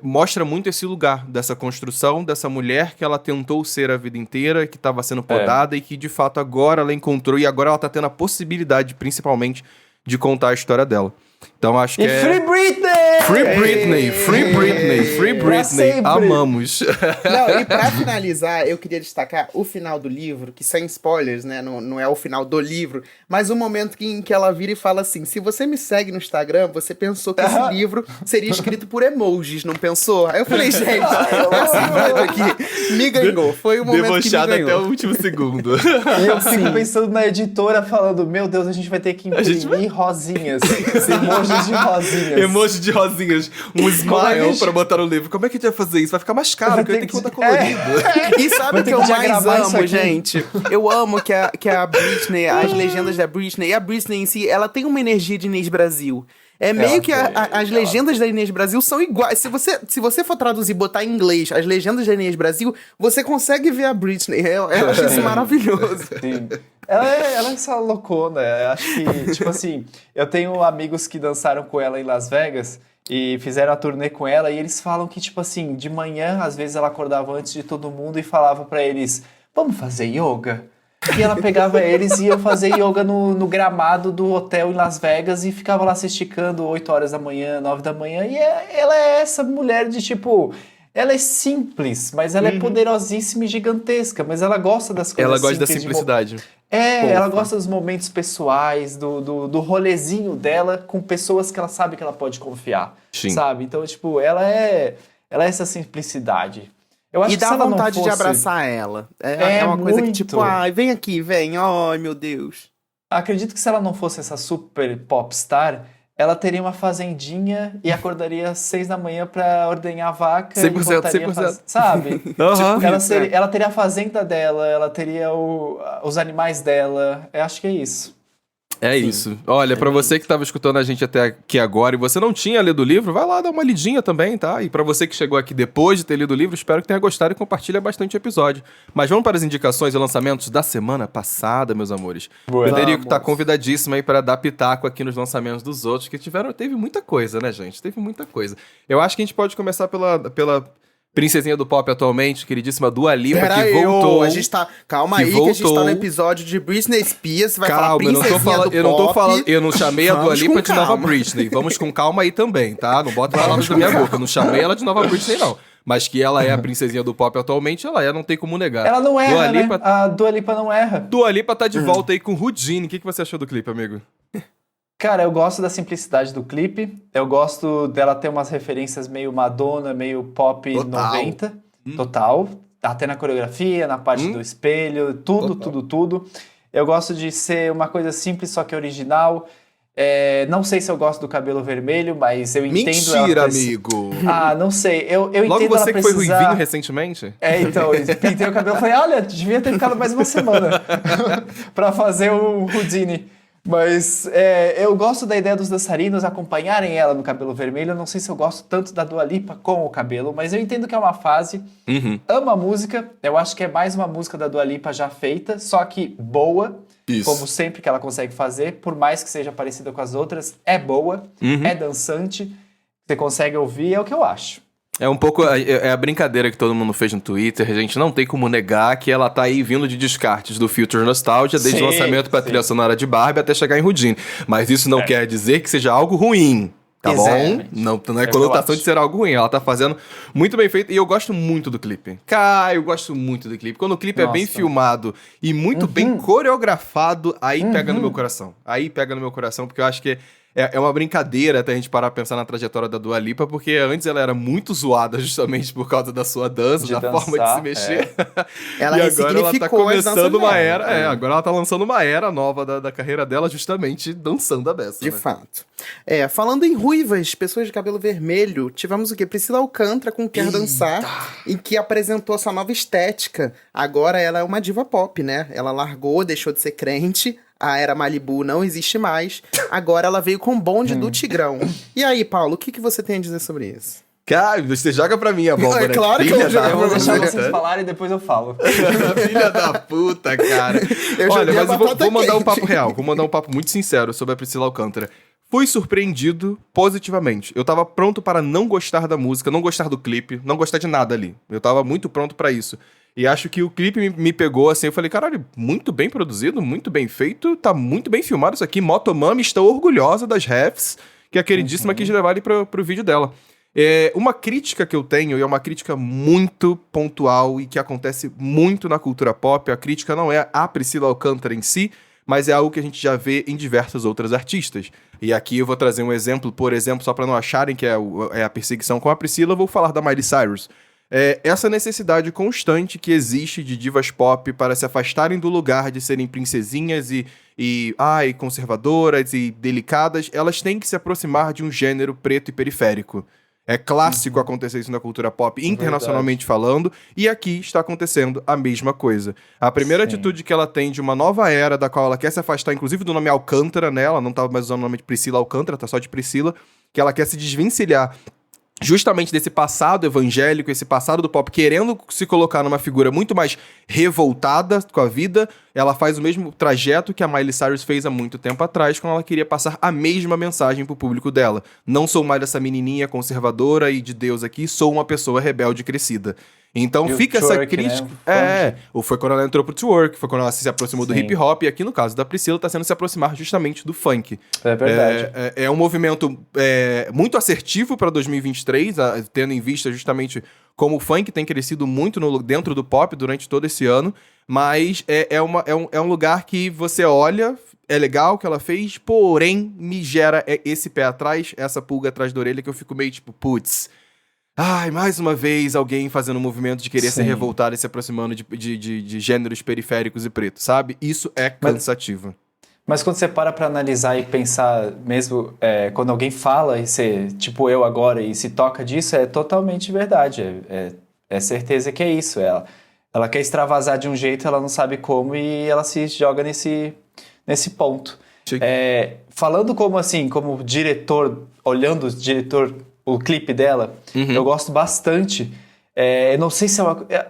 Speaker 2: mostra muito esse lugar dessa construção, dessa mulher que ela tentou ser a vida inteira, que estava sendo podada e que de fato agora ela encontrou e agora ela tá tendo a possibilidade, principalmente, de contar a história dela. Então acho que
Speaker 3: E Free Britney!
Speaker 2: Free Britney, Free Britney, Free
Speaker 3: Pra
Speaker 2: Britney,
Speaker 3: sempre.
Speaker 2: amamos.
Speaker 1: Não, e pra finalizar, eu queria destacar o final do livro, que sem spoilers, né? Não é o final do livro, mas o momento em que ela vira e fala assim: se você me segue no Instagram, você pensou que esse livro seria escrito por emojis, não pensou? Aí eu falei, gente, essa imagem aqui me ganhou. Foi o momento que me
Speaker 2: Debochado até
Speaker 1: ganhou.
Speaker 2: o último segundo.
Speaker 3: E eu fico pensando na editora falando, meu Deus, a gente vai ter que imprimir rosinhas. Emojis de rosinhas.
Speaker 2: Emoji de rosinhas, um
Speaker 3: Como é
Speaker 2: smile
Speaker 3: que a gente-
Speaker 2: pra botar no livro. Como é que a gente vai fazer isso? Vai ficar mais caro,
Speaker 3: Vai
Speaker 2: porque vai
Speaker 3: ter
Speaker 2: ter que botar
Speaker 3: que-
Speaker 2: colorido.
Speaker 1: E sabe
Speaker 3: Vai
Speaker 1: o
Speaker 3: ter
Speaker 1: que eu
Speaker 3: que
Speaker 1: mais
Speaker 3: diagramar isso
Speaker 1: amo,
Speaker 3: aqui.
Speaker 1: gente? Eu amo que a Britney, as legendas da Britney, e a Britney em si, ela tem uma energia de Inês Brasil. É meio
Speaker 3: Ela
Speaker 1: que
Speaker 3: tem,
Speaker 1: as legendas da Inês Brasil são iguais. Se você for traduzir e botar em inglês as legendas da Inês Brasil, você consegue ver a Britney. Eu acho isso maravilhoso.
Speaker 3: Sim. Ela é essa loucona. Eu acho que, tipo assim, eu tenho amigos que dançaram com ela em Las Vegas e fizeram a turnê com ela e eles falam que, tipo assim, de manhã, às vezes ela acordava antes de todo mundo e falava pra eles, vamos fazer yoga? E ela pegava eles e ia fazer yoga no gramado do hotel em Las Vegas e ficava lá se esticando 8 horas da manhã, 9 da manhã. E ela é essa mulher de, tipo... Ela é simples, mas ela é poderosíssima e gigantesca. Mas ela gosta das coisas
Speaker 2: Ela gosta da
Speaker 3: simples de
Speaker 2: simplicidade.
Speaker 3: ela gosta dos momentos pessoais, do rolezinho dela com pessoas que ela sabe que ela pode confiar,
Speaker 2: Sim.
Speaker 3: sabe? Então, tipo, ela é essa simplicidade. Eu acho
Speaker 1: E
Speaker 3: que
Speaker 1: dá
Speaker 3: se ela não
Speaker 1: vontade de
Speaker 3: fosse-
Speaker 1: abraçar ela. É uma coisa que, tipo,
Speaker 3: muito.
Speaker 1: ai, vem aqui, vem. Ai, meu Deus.
Speaker 3: Acredito que se ela não fosse essa super popstar, ela teria uma fazendinha e acordaria às 6 da manhã pra ordenhar a vaca
Speaker 2: 100%,
Speaker 3: e voltaria
Speaker 2: 100%.
Speaker 3: sabe?
Speaker 2: Aham.
Speaker 3: Ela teria a fazenda dela, ela teria os animais dela. Eu acho que é isso.
Speaker 2: É isso. Olha, pra você que tava escutando a gente até aqui agora e você não tinha lido o livro, vai lá dar uma lidinha também, tá? E pra você que chegou aqui depois de ter lido o livro, espero que tenha gostado e compartilha bastante o episódio. Mas vamos para as indicações e lançamentos da semana passada, meus amores.
Speaker 3: Boa.
Speaker 2: Federico tá
Speaker 1: Vamos.
Speaker 2: convidadíssimo aí pra dar pitaco aqui nos lançamentos dos outros, que teve muita coisa, né, gente? Teve muita coisa. Eu acho que a gente pode começar pela princesinha do pop atualmente, queridíssima Dua Lipa,
Speaker 1: Pera
Speaker 2: que
Speaker 1: aí,
Speaker 2: voltou.
Speaker 1: a gente tá... Calma
Speaker 2: que
Speaker 1: aí, que a gente tá
Speaker 2: voltou.
Speaker 1: no episódio de Britney Spears. Você vai falar
Speaker 2: Calma, eu não tô
Speaker 1: princesinha
Speaker 2: falando,
Speaker 1: do
Speaker 2: eu não tô
Speaker 1: pop.
Speaker 2: falando, eu não chamei a Dua
Speaker 1: Vamos
Speaker 2: Lipa
Speaker 1: com
Speaker 2: de nova
Speaker 1: calma.
Speaker 2: Britney. Vamos com calma aí também, tá? Não bota palavras da minha boca. Eu não chamei ela de nova Britney, não. Mas que ela é a princesinha do pop atualmente, ela é, não tem como negar.
Speaker 3: Ela não erra,
Speaker 2: Dua
Speaker 3: né?
Speaker 2: Lipa,
Speaker 3: A Dua Lipa não erra.
Speaker 2: Dua Lipa tá de volta aí com Houdini. O que você achou do clipe, amigo?
Speaker 3: Cara, eu gosto da simplicidade do clipe. Eu gosto dela ter umas referências meio Madonna, meio pop
Speaker 2: Total.
Speaker 3: 90. Total. Até na coreografia, na parte do espelho, tudo,
Speaker 2: Total.
Speaker 3: tudo. Eu gosto de ser uma coisa simples, só que original. Não sei se eu gosto do cabelo vermelho, mas eu entendo ela
Speaker 2: Mentira,
Speaker 3: preci-
Speaker 2: amigo.
Speaker 3: Ah, não sei. Eu
Speaker 2: Logo
Speaker 3: entendo
Speaker 2: você
Speaker 3: ela
Speaker 2: que foi
Speaker 3: precisar...
Speaker 2: ruivinho recentemente?
Speaker 3: Então, eu pintei o cabelo e falei, olha, devia ter ficado mais uma semana pra fazer o Houdini. Mas eu gosto da ideia dos dançarinos acompanharem ela no cabelo vermelho. Eu não sei se eu gosto tanto da Dua Lipa com o cabelo, mas eu entendo que é uma fase.
Speaker 2: Uhum.
Speaker 3: Amo a música. Eu acho que é mais uma música da Dua Lipa já feita, só que boa.
Speaker 2: Isso.
Speaker 3: Como sempre que ela consegue fazer, por mais que seja parecida com as outras, é boa, é dançante, você consegue ouvir, é o que eu acho.
Speaker 2: É um pouco a brincadeira que todo mundo fez no Twitter, a gente não tem como negar que ela tá aí vindo de descartes do Future Nostalgia, desde o
Speaker 3: Sim,
Speaker 2: lançamento pra
Speaker 3: sim.
Speaker 2: trilha sonora de Barbie até chegar em Houdini. Mas isso não quer dizer que seja algo ruim, tá
Speaker 3: Exatamente.
Speaker 2: bom? Não é
Speaker 3: É o que
Speaker 2: conotação
Speaker 3: eu
Speaker 2: de ser algo ruim, ela tá fazendo muito bem feito e eu gosto muito do clipe. Cara, eu gosto muito do clipe. Quando o clipe é bem
Speaker 3: Nossa.
Speaker 2: filmado e muito bem coreografado, aí pega no meu coração. Aí pega no meu coração, porque eu acho que é uma brincadeira até a gente parar pra pensar na trajetória da Dua Lipa, porque antes ela era muito zoada justamente por causa da sua dança,
Speaker 3: De
Speaker 2: da forma de
Speaker 3: dançar,
Speaker 2: se mexer.
Speaker 1: Ela
Speaker 2: e agora ela tá
Speaker 1: ressignificou as danças
Speaker 2: começando uma
Speaker 1: dela.
Speaker 2: era, agora ela tá lançando uma era nova da carreira dela, justamente dançando a beça.
Speaker 1: De
Speaker 2: né?
Speaker 1: fato. Falando em ruivas, pessoas de cabelo vermelho, tivemos o quê? Priscila Alcântara com Quer Dançar, em que apresentou essa nova estética. Agora ela é uma diva pop, né? Ela largou, deixou de ser crente, a era Malibu não existe mais. Agora ela veio com o bonde do Tigrão. E aí, Paulo, o que você tem a dizer sobre isso?
Speaker 2: Cara, você joga pra mim a bomba,
Speaker 1: É
Speaker 2: né?
Speaker 1: claro que eu vou jogar
Speaker 3: Eu vou
Speaker 1: pra
Speaker 3: deixar
Speaker 1: você.
Speaker 3: vocês falarem e depois eu falo.
Speaker 2: Filha da puta, cara.
Speaker 1: Eu
Speaker 2: Olha,
Speaker 1: joguei a
Speaker 2: mas eu vou
Speaker 1: batata
Speaker 2: mandar um
Speaker 1: quente.
Speaker 2: papo real. Vou mandar um papo muito sincero sobre a Priscila Alcântara. Fui surpreendido positivamente. Eu tava pronto para não gostar da música, não gostar do clipe, não gostar de nada ali. Eu tava muito pronto pra isso. E acho que o clipe me pegou assim, eu falei, caralho, muito bem produzido, muito bem feito, tá muito bem filmado isso aqui. Motomami está orgulhosa das refs que a queridíssima quis levar ali pro vídeo dela. Uma crítica que eu tenho, e é uma crítica muito pontual e que acontece muito na cultura pop, a crítica não é a Priscila Alcântara em si, mas é algo que a gente já vê em diversas outras artistas. E aqui eu vou trazer um exemplo, por exemplo, só para não acharem que é a perseguição com a Priscila, eu vou falar da Miley Cyrus. Essa necessidade constante que existe de divas pop para se afastarem do lugar de serem princesinhas e conservadoras e delicadas, elas têm que se aproximar de um gênero preto e periférico. É clássico acontecer isso na cultura pop, internacionalmente falando, e aqui está acontecendo a mesma coisa. A primeira atitude que ela tem de uma nova era, da qual ela quer se afastar, inclusive do nome Alcântara, né? Ela não estava mais usando o nome de Priscila Alcântara, tá só de Priscila, que ela quer se desvencilhar justamente desse passado evangélico, esse passado do pop, querendo se colocar numa figura muito mais revoltada com a vida. Ela faz o mesmo trajeto que a Miley Cyrus fez há muito tempo atrás, quando ela queria passar a mesma mensagem pro público dela. Não sou mais essa menininha conservadora e de Deus aqui, sou uma pessoa rebelde crescida. Então
Speaker 3: E
Speaker 2: fica
Speaker 3: o twerk,
Speaker 2: essa crítica.
Speaker 3: né?
Speaker 2: Ou foi quando ela entrou pro twerk, foi quando ela se aproximou do
Speaker 3: Sim.
Speaker 2: hip hop, e aqui no caso da Priscila tá sendo se aproximar justamente do funk.
Speaker 3: É verdade.
Speaker 2: É um movimento muito assertivo para 2023, tendo em vista justamente como o funk tem crescido muito dentro do pop durante todo esse ano, mas é um lugar que você olha, é legal o que ela fez, porém me gera esse pé atrás, essa pulga atrás da orelha, que eu fico meio tipo, putz, ai, mais uma vez alguém fazendo um movimento de querer se
Speaker 3: Sim.
Speaker 2: revoltar e se aproximando de gêneros periféricos e pretos, sabe? Isso é cansativo.
Speaker 3: Mas quando você para pra analisar e pensar mesmo, quando alguém fala e você, tipo eu agora, e se toca disso, é totalmente verdade. É certeza que é isso. Ela quer extravasar de um jeito, ela não sabe como e ela se joga nesse ponto.
Speaker 2: Sim.
Speaker 3: Falando como diretor, olhando o clipe dela, eu gosto bastante. Eu não sei se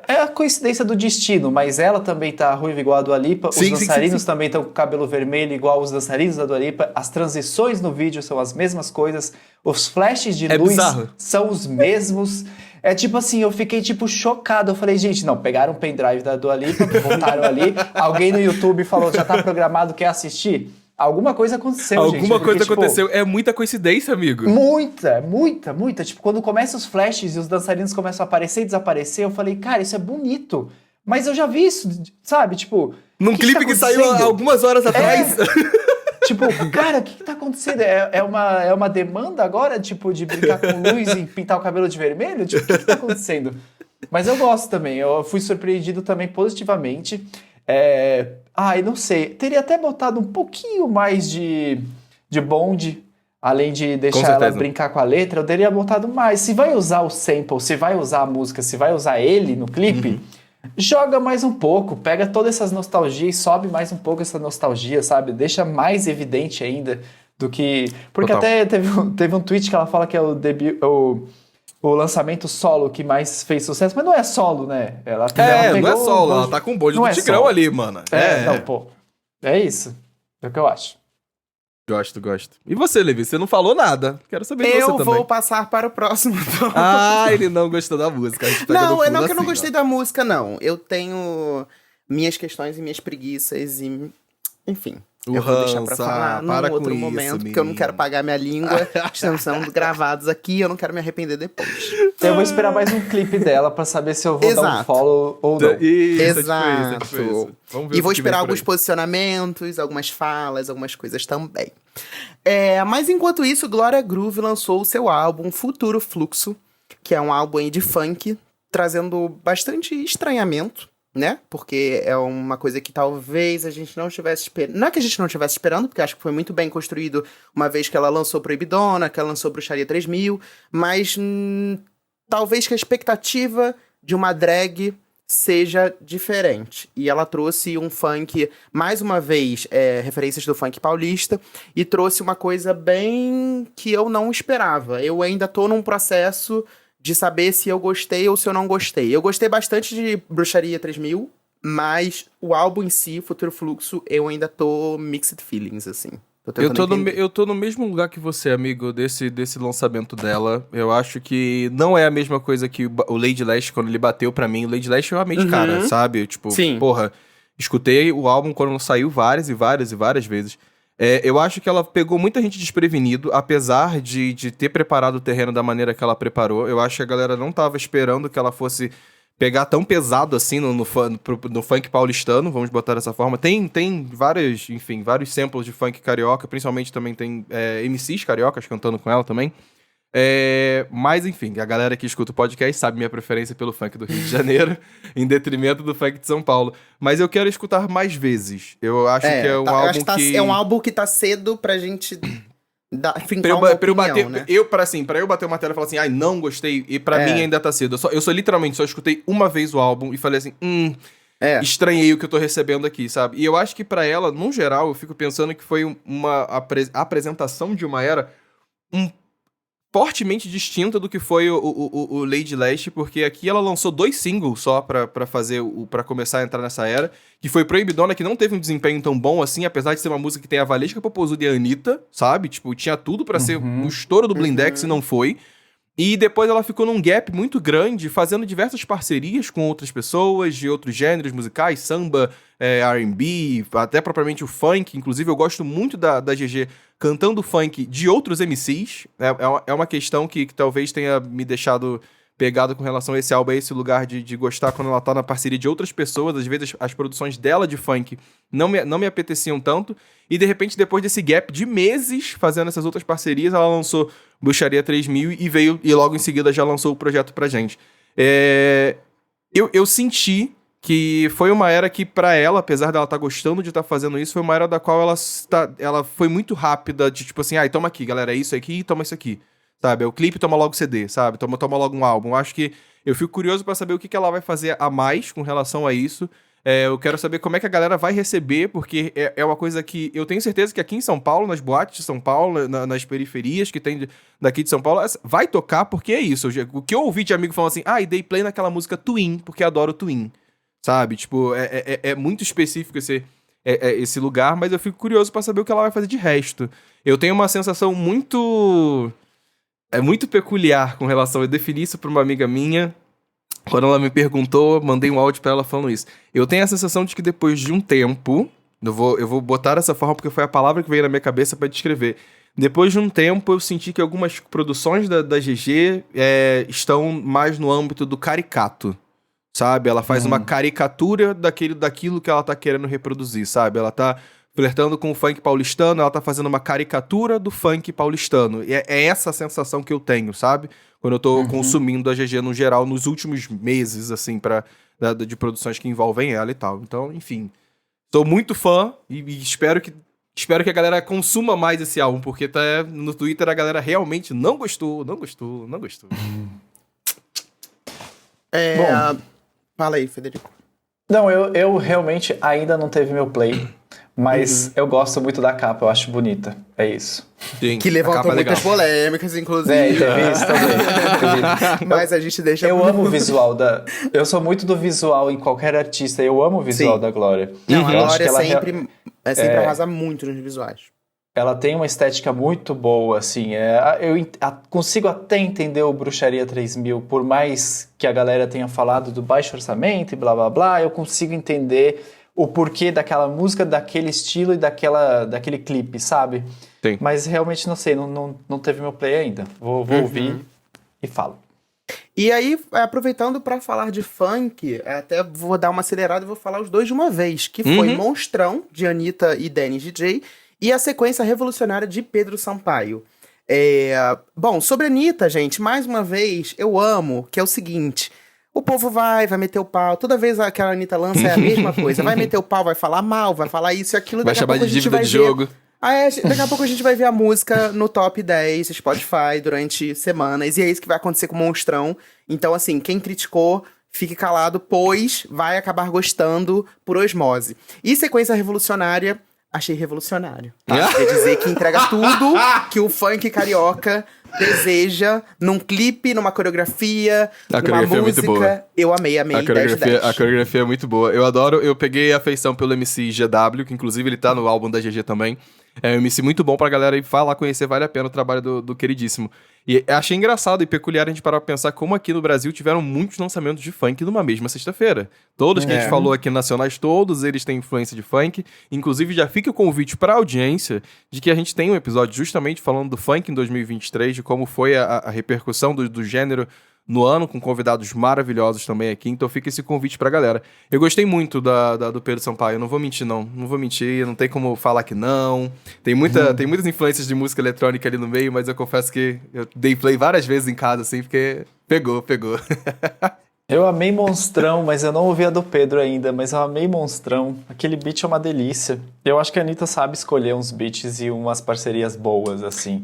Speaker 3: é a coincidência do destino, mas ela também tá ruiva igual a Dua Lipa, os dançarinos também estão com cabelo vermelho igual os dançarinos da Dua Lipa, as transições no vídeo são as mesmas coisas, os flashes de luz
Speaker 2: bizarro.
Speaker 3: são os mesmos. É tipo assim, eu fiquei tipo chocado, eu falei, gente, não, pegaram o pendrive da Dua Lipa, botaram ali, alguém no YouTube falou, já tá programado, quer assistir? Alguma coisa aconteceu, gente.
Speaker 2: Alguma coisa
Speaker 3: Porque, tipo,
Speaker 2: aconteceu. É muita coincidência, amigo.
Speaker 3: Muita. Tipo, quando começam os flashes e os dançarinos começam a aparecer e desaparecer, eu falei, cara, isso é bonito. Mas eu já vi isso, sabe? Tipo,
Speaker 2: Num clipe que saiu há algumas horas atrás.
Speaker 3: Tipo, cara, o que tá acontecendo? É uma demanda agora, tipo, de brincar com luz e pintar o cabelo de vermelho? Tipo, o que tá acontecendo? Mas eu gosto também. Eu fui surpreendido também positivamente. Eu não sei. Teria até botado um pouquinho mais de bonde, além de deixar ela brincar com a letra. Eu teria botado mais. Se vai usar o sample, se vai usar a música, se vai usar ele no clipe, joga mais um pouco. Pega todas essas nostalgias e sobe mais um pouco essa nostalgia, sabe? Deixa mais evidente ainda do que... Porque
Speaker 2: Total.
Speaker 3: até teve um tweet que ela fala que é o lançamento solo que mais fez sucesso, mas não é solo, né? Ela pegou
Speaker 2: não é solo, ela tá com o bonde
Speaker 3: Não
Speaker 2: do
Speaker 3: é
Speaker 2: Tigrão
Speaker 3: solo.
Speaker 2: ali, mano.
Speaker 3: Não, pô. É isso. É o que eu acho.
Speaker 2: Gosto. E você, Levi? Você não falou nada. Quero saber de você
Speaker 1: Eu
Speaker 2: também.
Speaker 1: vou passar para o próximo.
Speaker 2: Ele não gostou da música. A gente pega no
Speaker 1: Não,
Speaker 2: fundo
Speaker 1: não que eu não
Speaker 2: assim,
Speaker 1: gostei da música, não. Eu tenho minhas questões e minhas preguiças e... Enfim. Eu vou deixar pra falar num
Speaker 2: para com
Speaker 1: outro
Speaker 2: isso,
Speaker 1: momento, porque eu não quero pagar minha língua. Estamos sendo gravados aqui, eu não quero me arrepender depois.
Speaker 3: Eu vou esperar mais um clipe dela pra saber se eu vou dar um
Speaker 1: Exato.
Speaker 3: follow ou não.
Speaker 2: Isso,
Speaker 1: Exato.
Speaker 2: tipo isso. Vamos ver
Speaker 1: E
Speaker 2: o
Speaker 1: vou
Speaker 2: que
Speaker 1: esperar
Speaker 2: vem por
Speaker 1: alguns
Speaker 2: aí.
Speaker 1: posicionamentos, algumas falas, algumas coisas também. Mas enquanto isso, Glória Groove lançou o seu álbum Futuro Fluxo, que é um álbum aí de funk, trazendo bastante estranhamento, né? Porque é uma coisa que talvez a gente não estivesse esperando. Não é que a gente não estivesse esperando, porque acho que foi muito bem construído uma vez que ela lançou Proibidona, que ela lançou Bruxaria 3000, mas talvez que a expectativa de uma drag seja diferente. E ela trouxe um funk, mais uma vez, referências do funk paulista, e trouxe uma coisa bem que eu não esperava. Eu ainda tô num processo de saber se eu gostei ou se eu não gostei. Eu gostei bastante de Bruxaria 3000, mas o álbum em si, Futuro Fluxo, eu ainda tô mixed feelings, assim.
Speaker 2: Eu tô no mesmo lugar que você, amigo, desse lançamento dela. Eu acho que não é a mesma coisa que o Lady Leste, quando ele bateu pra mim. O Lady Leste eu amei de cara, sabe? Tipo,
Speaker 1: Sim.
Speaker 2: Porra, escutei o álbum quando saiu várias e várias e várias vezes. Eu acho que ela pegou muita gente desprevenido, apesar de ter preparado o terreno da maneira que ela preparou. Eu acho que a galera não tava esperando que ela fosse pegar tão pesado assim no funk paulistano, vamos botar dessa forma. Tem vários samples de funk carioca, principalmente também tem MCs cariocas cantando com ela também. Mas enfim, a galera que escuta o podcast sabe minha preferência pelo funk do Rio de Janeiro, em detrimento do funk de São Paulo. Mas eu quero escutar mais vezes. Eu acho que é um álbum que...
Speaker 1: É um álbum que tá cedo pra gente...
Speaker 2: Pra eu bater uma tela e falar assim, ai, não gostei, e pra mim ainda tá cedo. Eu só literalmente só escutei uma vez o álbum e falei assim, estranhei o que eu tô recebendo aqui, sabe? E eu acho que pra ela, no geral, eu fico pensando que foi uma apresentação de uma era fortemente distinta do que foi o Lady Leste, porque aqui ela lançou 2 singles só pra começar a entrar nessa era, que foi Proibidona, que não teve um desempenho tão bom assim, apesar de ser uma música que tem a Valesca Popozuda e a Anitta, sabe? Tipo, tinha tudo pra ser um estouro do Blindex e não foi. E depois ela ficou num gap muito grande, fazendo diversas parcerias com outras pessoas, de outros gêneros musicais, samba, R&B, até propriamente o funk. Inclusive, eu gosto muito da GG cantando funk de outros MCs. É uma questão que talvez tenha me deixado pegado com relação a esse álbum, a esse lugar de gostar quando ela tá na parceria de outras pessoas. Às vezes as produções dela de funk não me apeteciam tanto. E de repente, depois desse gap de meses fazendo essas outras parcerias, ela lançou Bruxaria 3000 e logo em seguida já lançou o projeto pra gente. Eu senti que foi uma era que pra ela, apesar dela estar gostando de estar fazendo isso, foi uma era da qual ela foi muito rápida, de tipo assim, toma aqui, galera, é isso aqui, toma isso aqui. Sabe, o clipe toma logo CD, sabe, toma logo um álbum. Acho que eu fico curioso pra saber o que ela vai fazer a mais com relação a isso. Eu quero saber como é que a galera vai receber, porque é uma coisa que eu tenho certeza que aqui em São Paulo, nas boates de São Paulo, nas periferias que tem daqui de São Paulo, vai tocar porque é isso. O que eu ouvi de amigo falando assim, e dei play naquela música Twin, porque adoro Twin, sabe? Tipo, é muito específico esse lugar, mas eu fico curioso pra saber o que ela vai fazer de resto. Eu tenho uma sensação muito peculiar com relação a definir isso pra uma amiga minha. Quando ela me perguntou, mandei um áudio pra ela falando isso. Eu tenho a sensação de que depois de um tempo, eu vou botar dessa forma porque foi a palavra que veio na minha cabeça pra descrever. Depois de um tempo, eu senti que algumas produções da GG estão mais no âmbito do caricato, sabe? Ela faz uma caricatura daquilo que ela tá querendo reproduzir, sabe? Ela tá flertando com o funk paulistano, ela tá fazendo uma caricatura do funk paulistano. E é essa a sensação que eu tenho, sabe? Quando eu tô consumindo a GG no geral, nos últimos meses, assim, de produções que envolvem ela e tal. Então, enfim, sou muito fã e espero que a galera consuma mais esse álbum, porque no Twitter a galera realmente não gostou.
Speaker 3: Bom.
Speaker 1: Fala aí, Federico.
Speaker 3: Não, eu realmente ainda não teve meu play, mas eu gosto muito da capa, eu acho bonita. É isso.
Speaker 2: Sim,
Speaker 1: que levantou muitas polêmicas, inclusive.
Speaker 3: Teve isso também.
Speaker 1: Mas a gente deixa...
Speaker 3: Eu amo o visual Eu sou muito do visual em qualquer artista, eu amo o visual da Glória.
Speaker 1: Não, a Glória sempre arrasa muito nos visuais.
Speaker 3: Ela tem uma estética muito boa, assim. Eu consigo até entender o Bruxaria 3000, por mais que a galera tenha falado do baixo orçamento e blá blá blá, eu consigo entender o porquê daquela música, daquele estilo e daquele clipe, sabe?
Speaker 2: Sim.
Speaker 3: Mas realmente não sei, não teve meu play ainda. Vou ouvir e falo.
Speaker 1: E aí, aproveitando pra falar de funk, até vou dar uma acelerada e vou falar os dois de uma vez, que foi Monstrão, de Anitta e Danny DJ, e a sequência revolucionária de Pedro Sampaio. Bom, sobre a Anitta, gente, mais uma vez, eu amo, que é o seguinte... O povo vai meter o pau. Toda vez que a Anitta lança é a mesma coisa. Vai meter o pau, vai falar mal, vai falar isso e aquilo.
Speaker 2: Vai chamar de dívida de jogo.
Speaker 1: Daqui a pouco a gente vai ver a música no top 10 Spotify durante semanas. E é isso que vai acontecer com o Monstrão. Então, assim, quem criticou, fique calado, pois vai acabar gostando por osmose. E Sequência Revolucionária, achei revolucionário. Tá? Quer dizer que entrega tudo que o funk carioca deseja num clipe, numa coreografia, numa música. É muito boa. Eu amei, 10/10.
Speaker 2: A coreografia é muito boa. Eu adoro, eu peguei a afeição pelo MC GW, que inclusive ele tá no álbum da GG também. É um MC muito bom pra galera ir lá conhecer, vale a pena o trabalho do queridíssimo. E achei engraçado e peculiar a gente parar pra pensar como aqui no Brasil tiveram muitos lançamentos de funk numa mesma sexta-feira. Todos que a gente falou aqui nacionais, todos eles têm influência de funk. Inclusive, já fica o convite pra audiência de que a gente tem um episódio justamente falando do funk em 2023, de como foi a repercussão do gênero no ano, com convidados maravilhosos também aqui, então fica esse convite pra galera. Eu gostei muito do Pedro Sampaio, não vou mentir, não tem como falar que não. Tem muitas influências de música eletrônica ali no meio, mas eu confesso que eu dei play várias vezes em casa, assim, porque pegou.
Speaker 3: Eu amei Monstrão, mas eu não ouvi a do Pedro ainda, mas eu amei Monstrão. Aquele beat é uma delícia. Eu acho que a Anitta sabe escolher uns beats e umas parcerias boas, assim.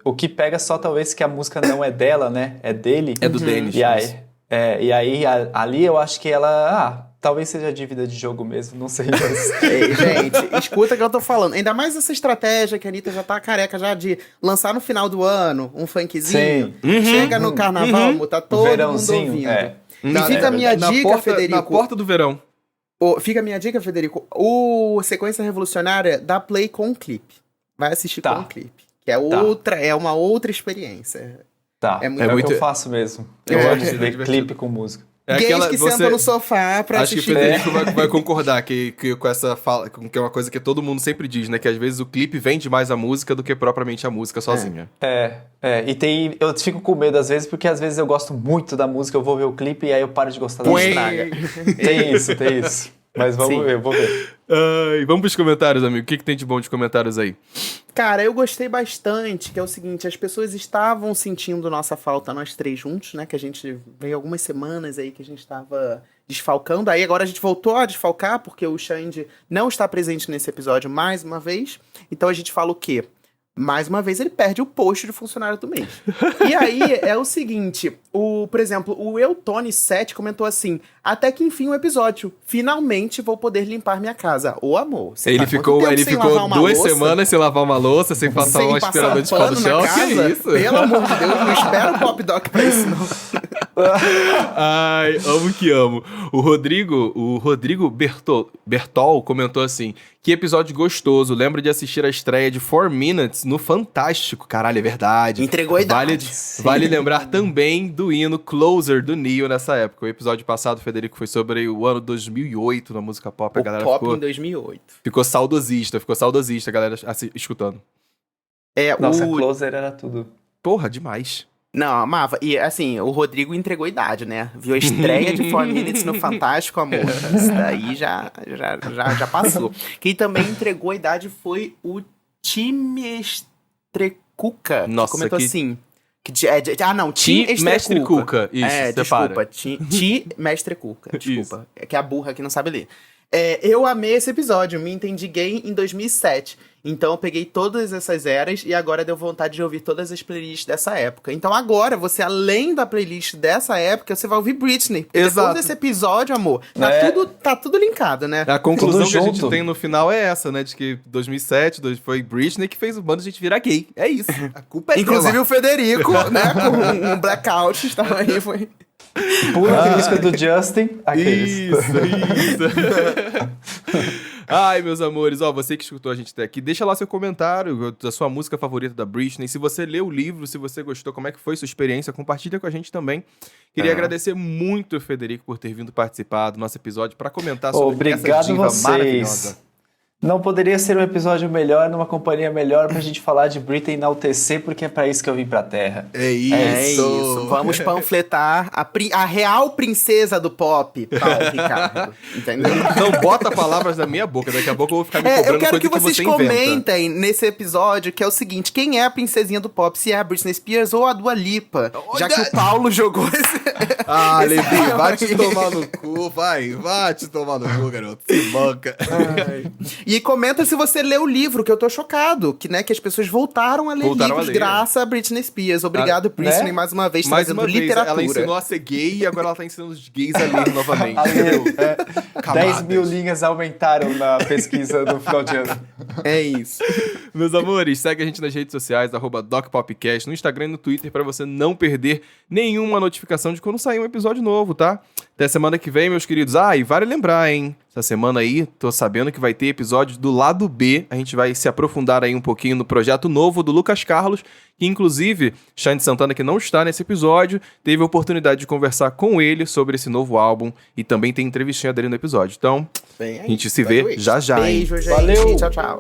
Speaker 3: O que pega só talvez que a música não é dela, né? É dele.
Speaker 2: É do Dennis.
Speaker 3: E aí, ali eu acho que ela... talvez seja dívida de jogo mesmo, não sei. Mas...
Speaker 1: Ei, gente, escuta o que eu tô falando. Ainda mais essa estratégia que a Anitta já tá careca já de lançar no final do ano um funkzinho. Chega no carnaval, tá todo
Speaker 3: verãozinho,
Speaker 1: mundo ouvindo.
Speaker 3: E
Speaker 1: fica a minha dica, Federico.
Speaker 2: Na porta do verão.
Speaker 1: Fica a minha dica, Federico. O Sequência Revolucionária dá play com um clipe. Vai assistir com um clipe. Que é uma outra experiência.
Speaker 3: É o que eu faço mesmo. Eu amo ver clipe com música.
Speaker 1: Gays que sentam no sofá pra assistir.
Speaker 2: Acho que o Federico vai concordar que com essa fala, que é uma coisa que todo mundo sempre diz, né? Que às vezes o clipe vende mais a música do que propriamente a música sozinha.
Speaker 3: E eu fico com medo às vezes, porque às vezes eu gosto muito da música, eu vou ver o clipe e aí eu paro de gostar da música. Tem isso. Mas vamos ver, eu vou ver.
Speaker 2: Vamos pros comentários, amigo. O que tem de bom de comentários aí?
Speaker 1: Cara, eu gostei bastante, que é o seguinte, as pessoas estavam sentindo nossa falta, nós três juntos, né? Que a gente veio algumas semanas aí que a gente estava desfalcando. Aí agora a gente voltou a desfalcar, porque o Xande não está presente nesse episódio mais uma vez. Então a gente fala o quê? Mais uma vez ele perde o posto de funcionário do mês. E aí é o seguinte, por exemplo, o Eutone7 comentou assim: até que enfim o episódio, finalmente vou poder limpar minha casa. Ô amor,
Speaker 2: ele ficou 2 semanas sem lavar uma louça, sem passar um aspirador de pó no chão. Que isso?
Speaker 1: Pelo amor de Deus, não espera o Pop Doc pra isso não.
Speaker 2: Ai, amo que amo. O Rodrigo Bertol comentou assim: que episódio gostoso, lembro de assistir a estreia de 4 Minutes no Fantástico. Caralho, é verdade.
Speaker 1: Entregou a idade.
Speaker 2: Vale lembrar também do hino Closer do Neo nessa época. O episódio passado, Federico, foi sobre o ano 2008 na música pop. A galera
Speaker 1: pop em 2008.
Speaker 2: Ficou saudosista, a galera escutando.
Speaker 3: Nossa, Closer era tudo.
Speaker 2: Porra, demais.
Speaker 1: Não, amava. E assim, o Rodrigo entregou a idade, né? Viu a estreia de 4 Minutes no Fantástico, amor. Isso daí já passou. Quem também entregou a idade foi o Timestrecuca.
Speaker 2: Nossa,
Speaker 1: que comentou assim.
Speaker 2: Mestre Cuca. Isso,
Speaker 1: desculpa. Mestre Cuca. Desculpa. É que a burra aqui não sabe ler. Eu amei esse episódio, me entendi gay em 2007. Então eu peguei todas essas eras e agora deu vontade de ouvir todas as playlists dessa época. Então agora, você, além da playlist dessa época, você vai ouvir Britney.
Speaker 2: Exato.
Speaker 1: Depois desse episódio, amor, tá tudo linkado, né?
Speaker 2: A conclusão que a gente tem no final é essa, né? De que 2007 foi Britney que fez o bando de gente virar gay. É isso. A culpa é
Speaker 1: inclusive
Speaker 2: dela.
Speaker 1: O Federico, né? Com um blackout, estava aí, foi...
Speaker 3: Pura música do Justin.
Speaker 2: Isso. Ai, meus amores, você que escutou a gente até aqui, deixa lá seu comentário da sua música favorita da Britney. Se você leu o livro, se você gostou, como é que foi sua experiência, compartilha com a gente também. Queria agradecer muito o Federico por ter vindo participar do nosso episódio para comentar sobre essa diva maravilhosa.
Speaker 3: Não poderia ser um episódio melhor, numa companhia melhor pra gente falar de Britney e enaltecer, porque é pra isso que eu vim pra Terra.
Speaker 2: É isso.
Speaker 1: Vamos panfletar a real princesa do pop, Paulo Ricardo. Entendeu?
Speaker 2: Não bota palavras na minha boca, daqui a pouco eu vou ficar me cobrando coisa que você inventa.
Speaker 1: Eu quero que vocês comentem nesse episódio, que é o seguinte: quem é a princesinha do pop? Se é a Britney Spears ou a Dua Lipa? Já que o Paulo jogou esse...
Speaker 2: Levi, vai te tomar no cu, vai te tomar no cu, garoto. Se banca.
Speaker 1: E E comenta se você leu o livro, que eu tô chocado. Que, né, que as pessoas voltaram a ler livros graças a Britney Spears. Obrigado, Britney, mais uma vez,
Speaker 2: mais
Speaker 1: trazendo
Speaker 2: uma vez,
Speaker 1: literatura.
Speaker 2: ela ensinou a ser gay e agora ela tá ensinando os gays a ler novamente.
Speaker 3: 10 mil linhas aumentaram na pesquisa no final de ano.
Speaker 1: É isso.
Speaker 2: Meus amores, segue a gente nas redes sociais, @DocPopcast, no Instagram e no Twitter, pra você não perder nenhuma notificação de quando sair um episódio novo, tá? Até semana que vem, meus queridos. E vale lembrar, hein? Essa semana aí, tô sabendo que vai ter episódio do lado B. A gente vai se aprofundar aí um pouquinho no projeto novo do Lucas Carlos, que inclusive, Xande Santana, que não está nesse episódio, teve a oportunidade de conversar com ele sobre esse novo álbum e também tem entrevistinha dele no episódio. Então,
Speaker 1: Bem,
Speaker 2: a gente se vê já já, hein?
Speaker 1: Beijo, gente.
Speaker 3: Valeu.
Speaker 1: Tchau, tchau.